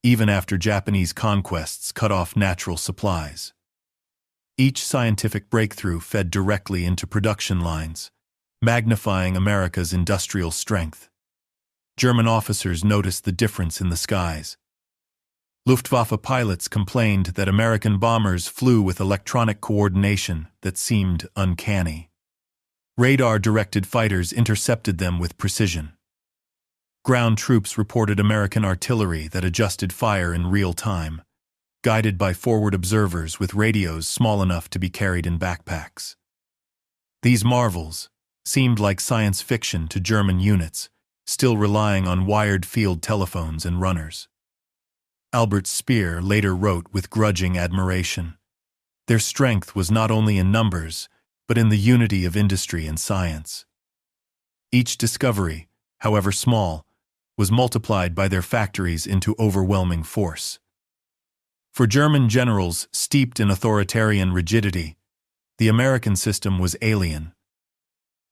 even after Japanese conquests cut off natural supplies. Each scientific breakthrough fed directly into production lines, magnifying America's industrial strength. German officers noticed the difference in the skies. Luftwaffe pilots complained that American bombers flew with electronic coordination that seemed uncanny. Radar-directed fighters intercepted them with precision. Ground troops reported American artillery that adjusted fire in real time, guided by forward observers with radios small enough to be carried in backpacks. These marvels seemed like science fiction to German units, still relying on wired field telephones and runners. Albert Speer later wrote with grudging admiration, "Their strength was not only in numbers, but in the unity of industry and science." Each discovery, however small, was multiplied by their factories into overwhelming force. For German generals steeped in authoritarian rigidity, the American system was alien.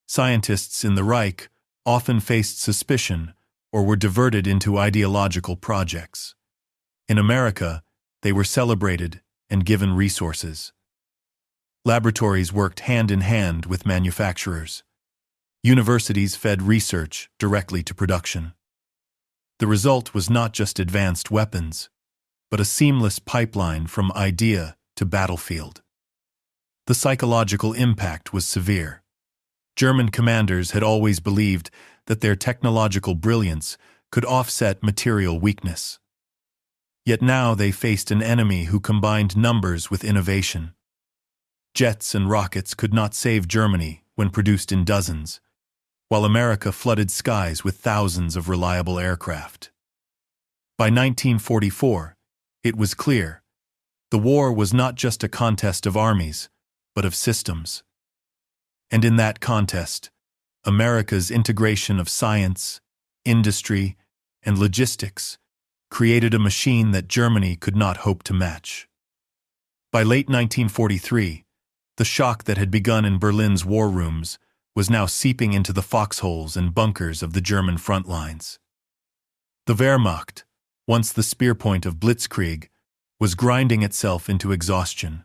Scientists in the Reich often faced suspicion or were diverted into ideological projects. In America, they were celebrated and given resources. Laboratories worked hand in hand with manufacturers. Universities fed research directly to production. The result was not just advanced weapons, but a seamless pipeline from idea to battlefield. The psychological impact was severe. German commanders had always believed that their technological brilliance could offset material weakness. Yet now they faced an enemy who combined numbers with innovation. Jets and rockets could not save Germany when produced in dozens, while America flooded skies with thousands of reliable aircraft. By 1944, it was clear. The war was not just a contest of armies, but of systems. And in that contest, America's integration of science, industry, and logistics created a machine that Germany could not hope to match. By late 1943, the shock that had begun in Berlin's war rooms was now seeping into the foxholes and bunkers of the German front lines. The Wehrmacht, once the spearpoint of blitzkrieg, was grinding itself into exhaustion.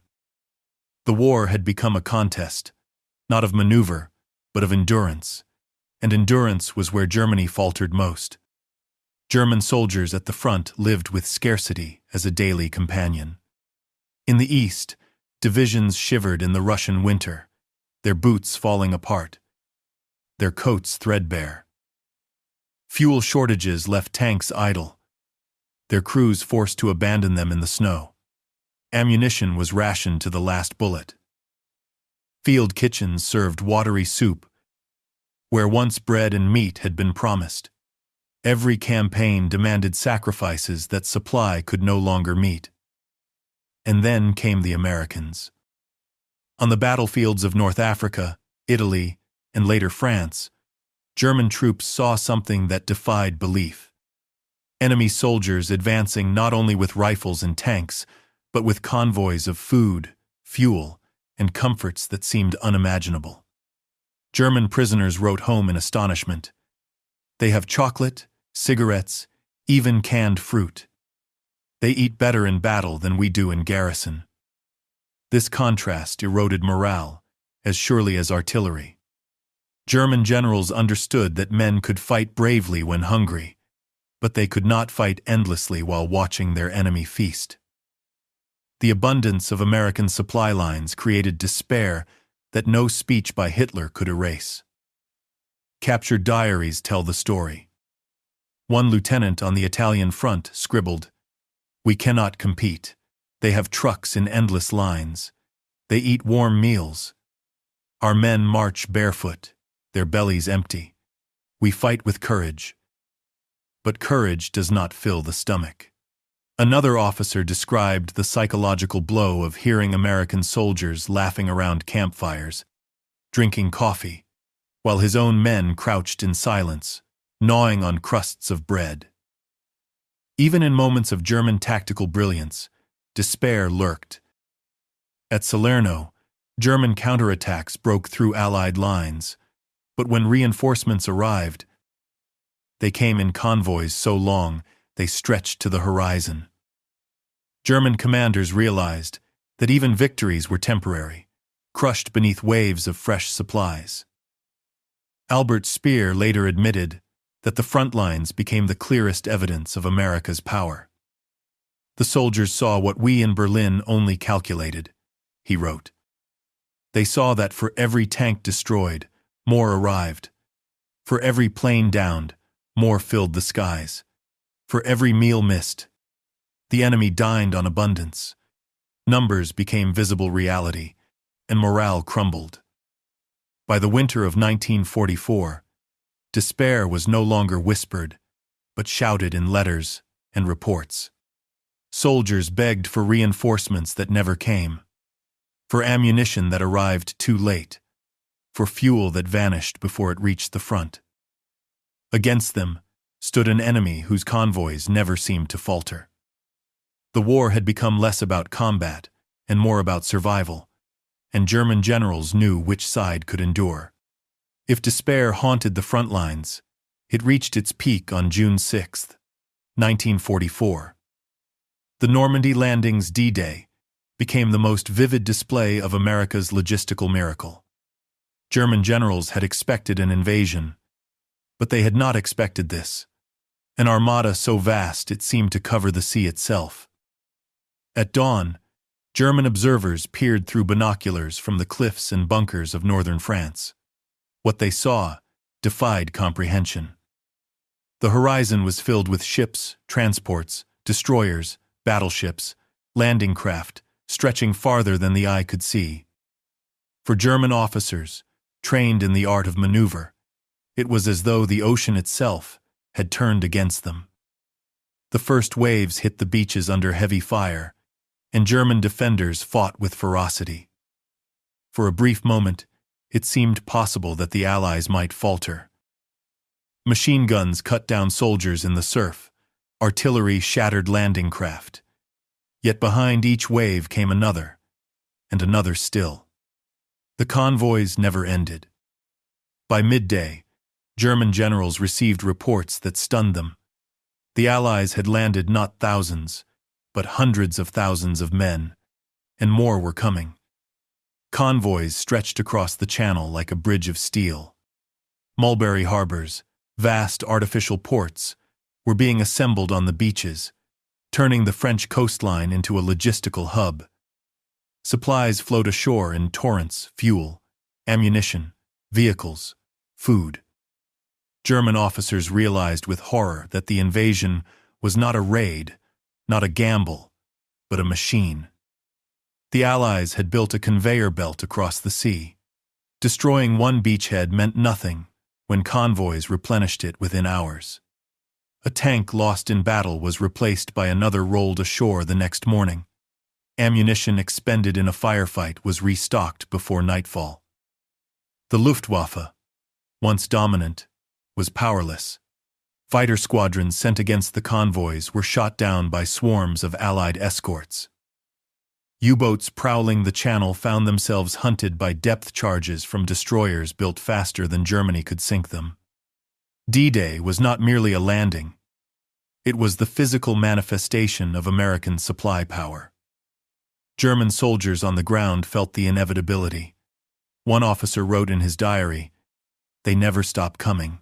The war had become a contest, not of maneuver, but of endurance, and endurance was where Germany faltered most. German soldiers at the front lived with scarcity as a daily companion. In the east, divisions shivered in the Russian winter, their boots falling apart, their coats threadbare. Fuel shortages left tanks idle, their crews forced to abandon them in the snow. Ammunition was rationed to the last bullet. Field kitchens served watery soup, where once bread and meat had been promised. Every campaign demanded sacrifices that supply could no longer meet. And then came the Americans. On the battlefields of North Africa, Italy, and later France, German troops saw something that defied belief. Enemy soldiers advancing not only with rifles and tanks, but with convoys of food, fuel, and comforts that seemed unimaginable. German prisoners wrote home in astonishment. They have chocolate, cigarettes, even canned fruit. They eat better in battle than we do in garrison. This contrast eroded morale, as surely as artillery. German generals understood that men could fight bravely when hungry, but they could not fight endlessly while watching their enemy feast. The abundance of American supply lines created despair that no speech by Hitler could erase. Captured diaries tell the story. One lieutenant on the Italian front scribbled, "We cannot compete. They have trucks in endless lines. They eat warm meals. Our men march barefoot, their bellies empty. We fight with courage. But courage does not fill the stomach." Another officer described the psychological blow of hearing American soldiers laughing around campfires, drinking coffee, while his own men crouched in silence, gnawing on crusts of bread. Even in moments of German tactical brilliance, despair lurked. At Salerno, German counterattacks broke through Allied lines, but when reinforcements arrived, they came in convoys so long they stretched to the horizon. German commanders realized that even victories were temporary, crushed beneath waves of fresh supplies. Albert Speer later admitted that the front lines became the clearest evidence of America's power. "The soldiers saw what we in Berlin only calculated," he wrote. "They saw that for every tank destroyed, more arrived. For every plane downed, more filled the skies. For every meal missed, the enemy dined on abundance. Numbers became visible reality, and morale crumbled." By the winter of 1944, despair was no longer whispered, but shouted in letters and reports. Soldiers begged for reinforcements that never came, for ammunition that arrived too late, for fuel that vanished before it reached the front. Against them stood an enemy whose convoys never seemed to falter. The war had become less about combat and more about survival, and German generals knew which side could endure. If despair haunted the front lines, it reached its peak on June 6, 1944. The Normandy landing's D-Day became the most vivid display of America's logistical miracle. German generals had expected an invasion, but they had not expected this, an armada so vast it seemed to cover the sea itself. At dawn, German observers peered through binoculars from the cliffs and bunkers of northern France. What they saw defied comprehension. The horizon was filled with ships, transports, destroyers, battleships, landing craft, stretching farther than the eye could see. For German officers, trained in the art of maneuver, it was as though the ocean itself had turned against them. The first waves hit the beaches under heavy fire, and German defenders fought with ferocity. For a brief moment, it seemed possible that the Allies might falter. Machine guns cut down soldiers in the surf, artillery shattered landing craft. Yet behind each wave came another, and another still. The convoys never ended. By midday, German generals received reports that stunned them. The Allies had landed not thousands, but hundreds of thousands of men, and more were coming. Convoys stretched across the channel like a bridge of steel. Mulberry harbors, vast artificial ports, were being assembled on the beaches, turning the French coastline into a logistical hub. Supplies flowed ashore in torrents: fuel, ammunition, vehicles, food. German officers realized with horror that the invasion was not a raid, not a gamble, but a machine. The Allies had built a conveyor belt across the sea. Destroying one beachhead meant nothing when convoys replenished it within hours. A tank lost in battle was replaced by another rolled ashore the next morning. Ammunition expended in a firefight was restocked before nightfall. The Luftwaffe, once dominant, was powerless. Fighter squadrons sent against the convoys were shot down by swarms of Allied escorts. U-boats prowling the channel found themselves hunted by depth charges from destroyers built faster than Germany could sink them. D-Day was not merely a landing. It was the physical manifestation of American supply power. German soldiers on the ground felt the inevitability. One officer wrote in his diary, "They never stop coming.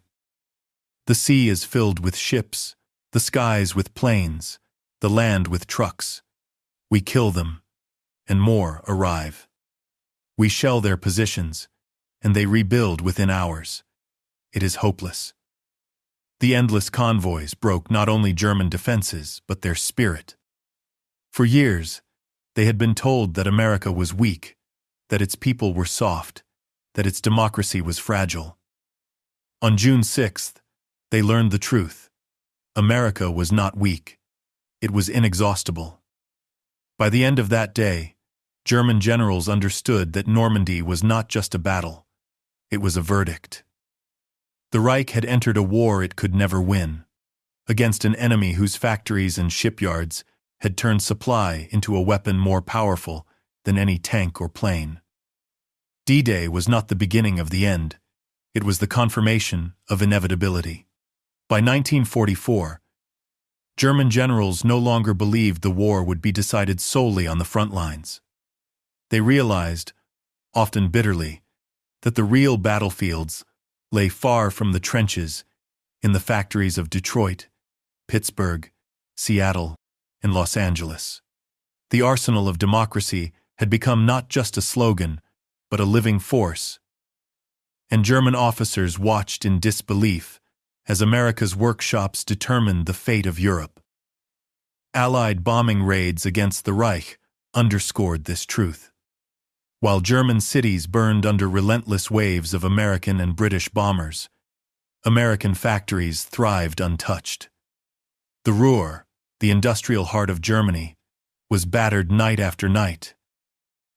The sea is filled with ships, the skies with planes, the land with trucks. We kill them, and more arrive. We shell their positions, and they rebuild within hours. It is hopeless." The endless convoys broke not only German defenses, but their spirit. For years, they had been told that America was weak, that its people were soft, that its democracy was fragile. On June 6th, they learned the truth. America was not weak. it was inexhaustible. By the end of that day, German generals understood that Normandy was not just a battle, it was a verdict. The Reich had entered a war it could never win, against an enemy whose factories and shipyards had turned supply into a weapon more powerful than any tank or plane. D-Day was not the beginning of the end, it was the confirmation of inevitability. By 1944, German generals no longer believed the war would be decided solely on the front lines. They realized, often bitterly, that the real battlefields lay far from the trenches in the factories of Detroit, Pittsburgh, Seattle, and Los Angeles. The arsenal of democracy had become not just a slogan, but a living force. And German officers watched in disbelief as America's workshops determined the fate of Europe. Allied bombing raids against the Reich underscored this truth. While German cities burned under relentless waves of American and British bombers, American factories thrived untouched. The Ruhr, the industrial heart of Germany, was battered night after night.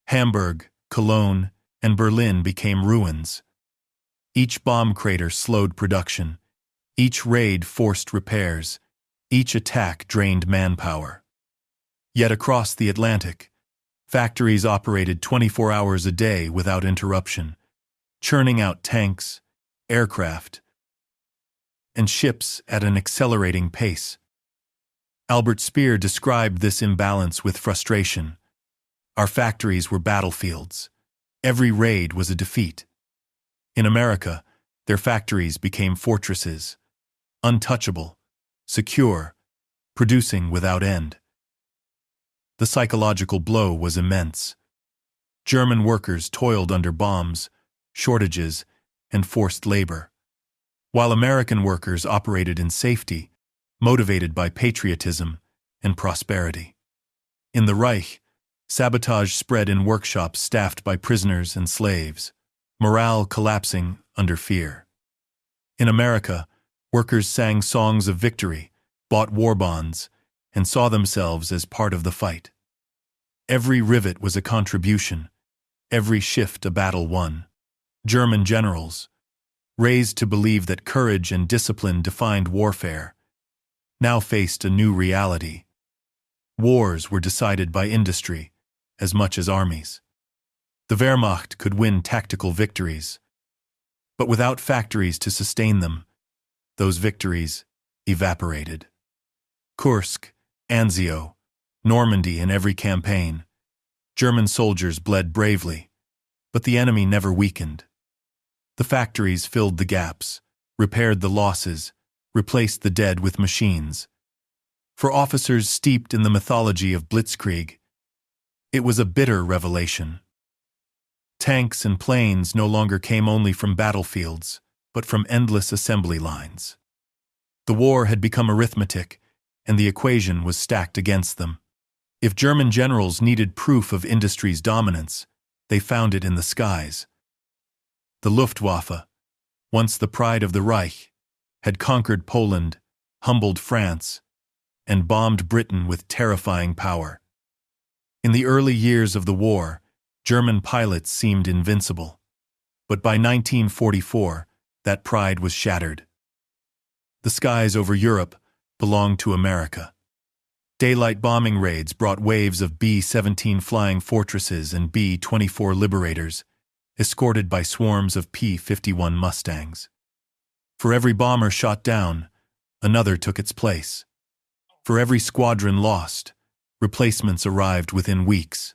Hamburg, Cologne, and Berlin became ruins. Each bomb crater slowed production. Each raid forced repairs. Each attack drained manpower. Yet across the Atlantic, factories operated 24 hours a day without interruption, churning out tanks, aircraft, and ships at an accelerating pace. Albert Speer described this imbalance with frustration. Our factories were battlefields. Every raid was a defeat. In America, their factories became fortresses, untouchable, secure, producing without end. The psychological blow was immense. German workers toiled under bombs, shortages, and forced labor, while American workers operated in safety, motivated by patriotism and prosperity. In the Reich, sabotage spread in workshops staffed by prisoners and slaves, morale collapsing under fear. In America, workers sang songs of victory, bought war bonds, and saw themselves as part of the fight. Every rivet was a contribution, every shift a battle won. German generals, raised to believe that courage and discipline defined warfare, now faced a new reality. Wars were decided by industry as much as armies. The Wehrmacht could win tactical victories, but without factories to sustain them, those victories evaporated. Kursk, Anzio, Normandy in every campaign, German soldiers bled bravely, but the enemy never weakened. The factories filled the gaps, repaired the losses, replaced the dead with machines. For officers steeped in the mythology of blitzkrieg, it was a bitter revelation. Tanks and planes no longer came only from battlefields, but from endless assembly lines. The war had become arithmetic, and the equation was stacked against them. If German generals needed proof of industry's dominance, they found it in the skies. The Luftwaffe, once the pride of the Reich, had conquered Poland, humbled France, and bombed Britain with terrifying power. In the early years of the war, German pilots seemed invincible. But by 1944, that pride was shattered. The skies over Europe belonged to America. Daylight bombing raids brought waves of B-17 flying fortresses and B-24 Liberators, escorted by swarms of P-51 Mustangs. For every bomber shot down, another took its place. For every squadron lost, replacements arrived within weeks.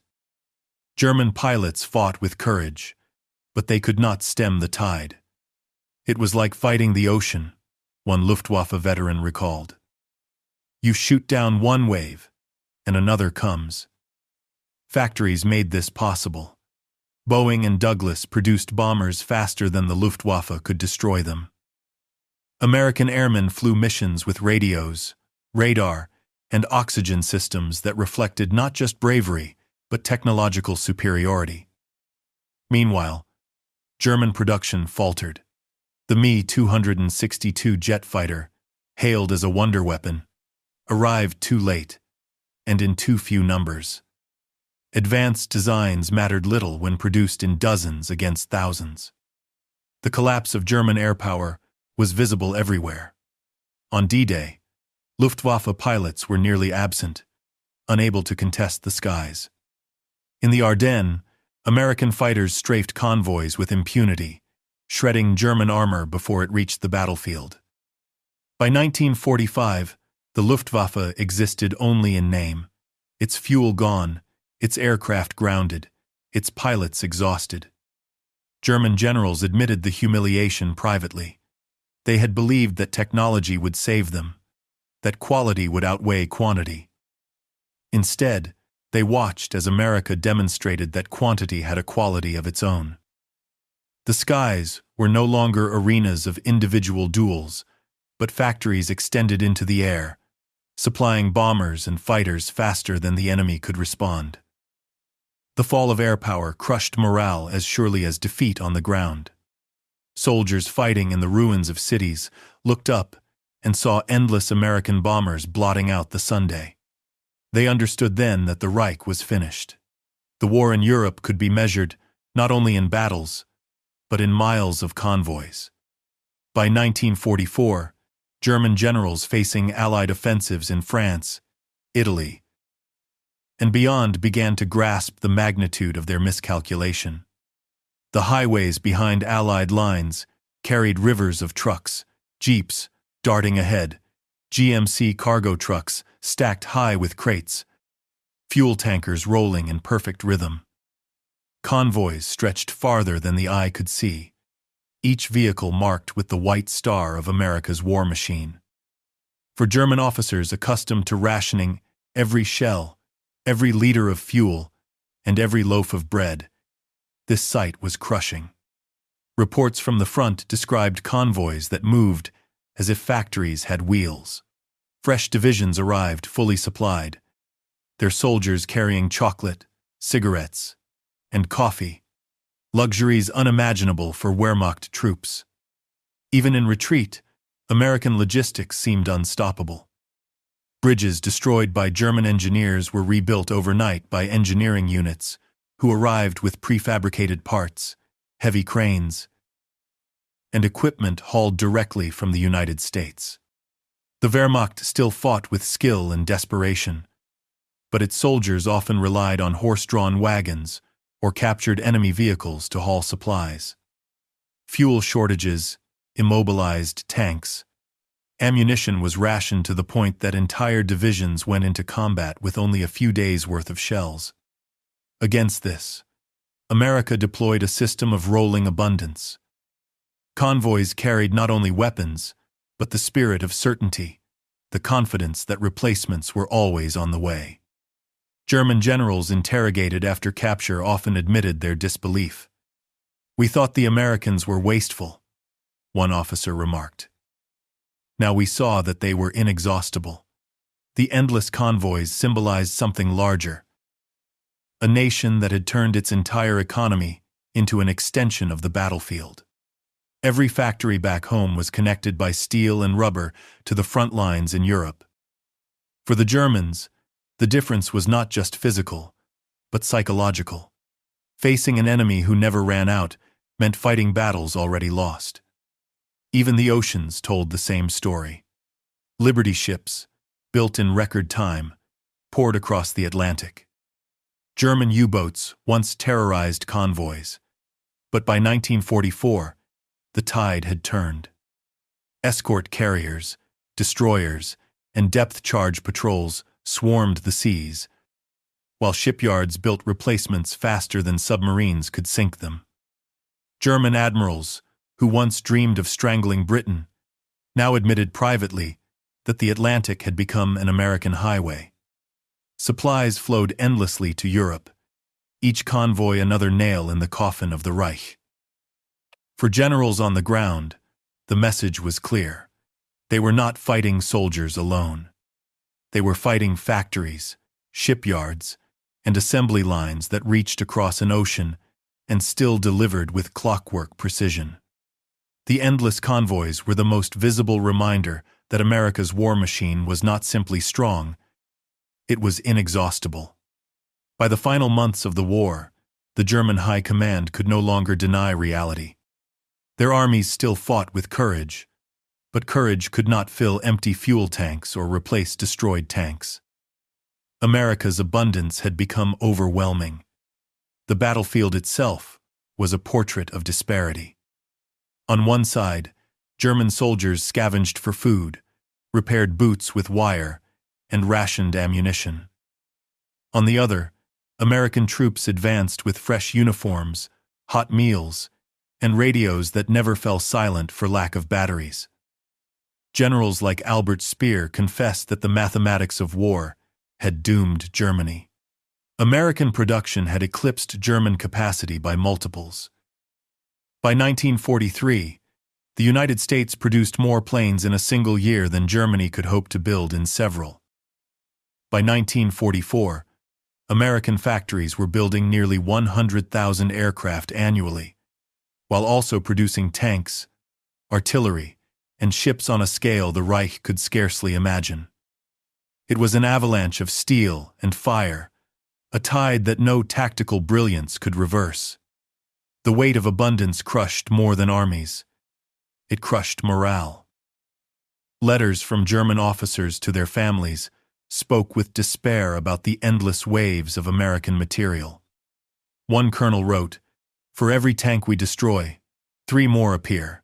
German pilots fought with courage, but they could not stem the tide. It was like fighting the ocean, one Luftwaffe veteran recalled. You shoot down one wave, and another comes. Factories made this possible. Boeing and Douglas produced bombers faster than the Luftwaffe could destroy them. American airmen flew missions with radios, radar, and oxygen systems that reflected not just bravery, but technological superiority. Meanwhile, German production faltered. The Me-262 jet fighter, hailed as a wonder weapon, arrived too late, and in too few numbers. Advanced designs mattered little when produced in dozens against thousands. The collapse of German air power was visible everywhere. On D-Day, Luftwaffe pilots were nearly absent, unable to contest the skies. In the Ardennes, American fighters strafed convoys with impunity, shredding German armor before it reached the battlefield. By 1945, the Luftwaffe existed only in name, its fuel gone, its aircraft grounded, its pilots exhausted. German generals admitted the humiliation privately. They had believed that technology would save them, that quality would outweigh quantity. Instead, they watched as America demonstrated that quantity had a quality of its own. The skies were no longer arenas of individual duels, but factories extended into the air, supplying bombers and fighters faster than the enemy could respond. The fall of air power crushed morale as surely as defeat on the ground. Soldiers fighting in the ruins of cities looked up and saw endless American bombers blotting out the Sunday. They understood then that the Reich was finished. The war in Europe could be measured not only in battles, but in miles of convoys. By 1944, German generals facing Allied offensives in France, Italy, and beyond began to grasp the magnitude of their miscalculation. The highways behind Allied lines carried rivers of trucks, jeeps darting ahead, GMC cargo trucks stacked high with crates, fuel tankers rolling in perfect rhythm. Convoys stretched farther than the eye could see, each vehicle marked with the white star of America's war machine. For German officers accustomed to rationing every shell, every liter of fuel, and every loaf of bread, this sight was crushing. Reports from the front described convoys that moved as if factories had wheels. Fresh divisions arrived fully supplied, their soldiers carrying chocolate, cigarettes, and coffee, luxuries unimaginable for Wehrmacht troops. Even in retreat, American logistics seemed unstoppable. Bridges destroyed by German engineers were rebuilt overnight by engineering units, who arrived with prefabricated parts, heavy cranes, and equipment hauled directly from the United States. The Wehrmacht still fought with skill and desperation, but its soldiers often relied on horse-drawn wagons or captured enemy vehicles to haul supplies. Fuel shortages, immobilized tanks. Ammunition was rationed to the point that entire divisions went into combat with only a few days' worth of shells. Against this, America deployed a system of rolling abundance. Convoys carried not only weapons, but the spirit of certainty, the confidence that replacements were always on the way. German generals interrogated after capture often admitted their disbelief. "We thought the Americans were wasteful," one officer remarked. Now we saw that they were inexhaustible. The endless convoys symbolized something larger. A nation that had turned its entire economy into an extension of the battlefield. Every factory back home was connected by steel and rubber to the front lines in Europe. For the Germans, the difference was not just physical, but psychological. Facing an enemy who never ran out meant fighting battles already lost. Even the oceans told the same story. Liberty ships, built in record time, poured across the Atlantic. German U-boats once terrorized convoys, but by 1944, the tide had turned. Escort carriers, destroyers, and depth-charge patrols swarmed the seas, while shipyards built replacements faster than submarines could sink them. German admirals, who once dreamed of strangling Britain, now admitted privately that the Atlantic had become an American highway. Supplies flowed endlessly to Europe, each convoy another nail in the coffin of the Reich. For generals on the ground, the message was clear. They were not fighting soldiers alone. They were fighting factories, shipyards, and assembly lines that reached across an ocean and still delivered with clockwork precision. The endless convoys were the most visible reminder that America's war machine was not simply strong, it was inexhaustible. By the final months of the war, the German High Command could no longer deny reality. Their armies still fought with courage, but courage could not fill empty fuel tanks or replace destroyed tanks. America's abundance had become overwhelming. The battlefield itself was a portrait of disparity. On one side, German soldiers scavenged for food, repaired boots with wire, and rationed ammunition. On the other, American troops advanced with fresh uniforms, hot meals, and radios that never fell silent for lack of batteries. Generals like Albert Speer confessed that the mathematics of war had doomed Germany. American production had eclipsed German capacity by multiples. By 1943, the United States produced more planes in a single year than Germany could hope to build in several. By 1944, American factories were building nearly 100,000 aircraft annually, while also producing tanks, artillery, and ships on a scale the Reich could scarcely imagine. It was an avalanche of steel and fire, a tide that no tactical brilliance could reverse. The weight of abundance crushed more than armies. It crushed morale. Letters from German officers to their families spoke with despair about the endless waves of American material. One colonel wrote, "For every tank we destroy, 3 more appear.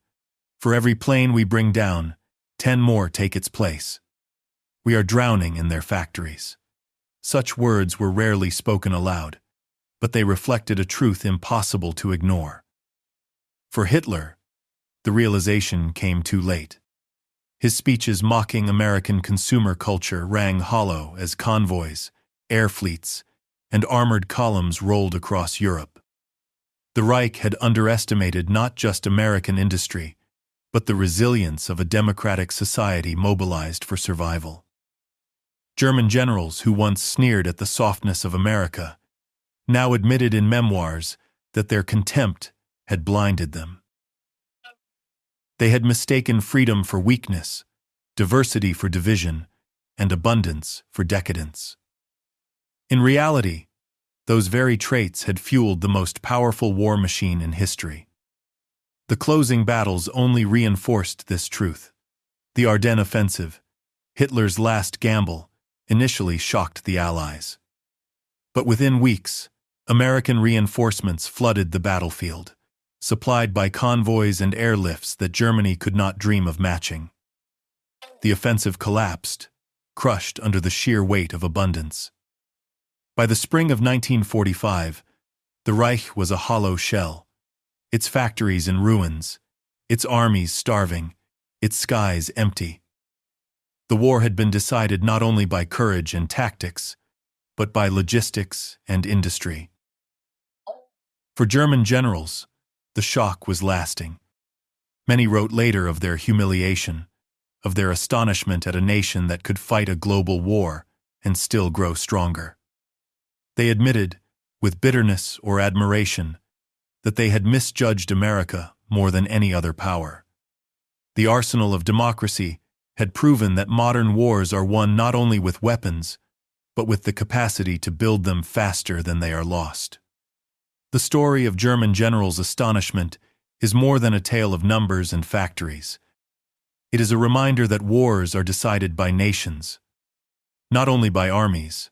For every plane we bring down, 10 more take its place. We are drowning in their factories." Such words were rarely spoken aloud, but they reflected a truth impossible to ignore. For Hitler, the realization came too late. His speeches mocking American consumer culture rang hollow as convoys, air fleets, and armored columns rolled across Europe. The Reich had underestimated not just American industry, but the resilience of a democratic society mobilized for survival. German generals who once sneered at the softness of America now admitted in memoirs that their contempt had blinded them. They had mistaken freedom for weakness, diversity for division, and abundance for decadence. In reality, those very traits had fueled the most powerful war machine in history. The closing battles only reinforced this truth. The Ardennes offensive, Hitler's last gamble, initially shocked the Allies. But within weeks, American reinforcements flooded the battlefield, supplied by convoys and airlifts that Germany could not dream of matching. The offensive collapsed, crushed under the sheer weight of abundance. By the spring of 1945, the Reich was a hollow shell, its factories in ruins, its armies starving, its skies empty. The war had been decided not only by courage and tactics, but by logistics and industry. For German generals, the shock was lasting. Many wrote later of their humiliation, of their astonishment at a nation that could fight a global war and still grow stronger. They admitted, with bitterness or admiration, that they had misjudged America more than any other power. The arsenal of democracy had proven that modern wars are won not only with weapons, but with the capacity to build them faster than they are lost. The story of German generals' astonishment is more than a tale of numbers and factories. It is a reminder that wars are decided by nations, not only by armies.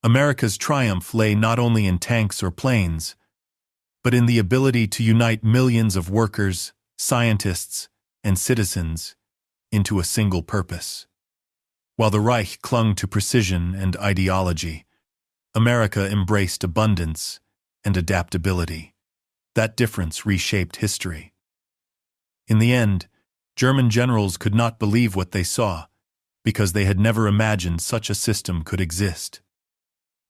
America's triumph lay not only in tanks or planes, but in the ability to unite millions of workers, scientists, and citizens into a single purpose. While the Reich clung to precision and ideology, America embraced abundance and adaptability. That difference reshaped history. In the end, German generals could not believe what they saw, because they had never imagined such a system could exist.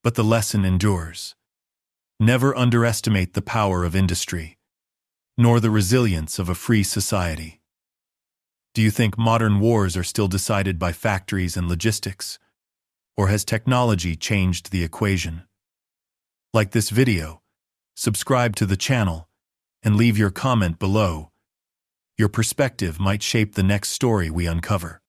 But the lesson endures. Never underestimate the power of industry, nor the resilience of a free society. Do you think modern wars are still decided by factories and logistics? Or has technology changed the equation? Like this video, subscribe to the channel, and leave your comment below. Your perspective might shape the next story we uncover.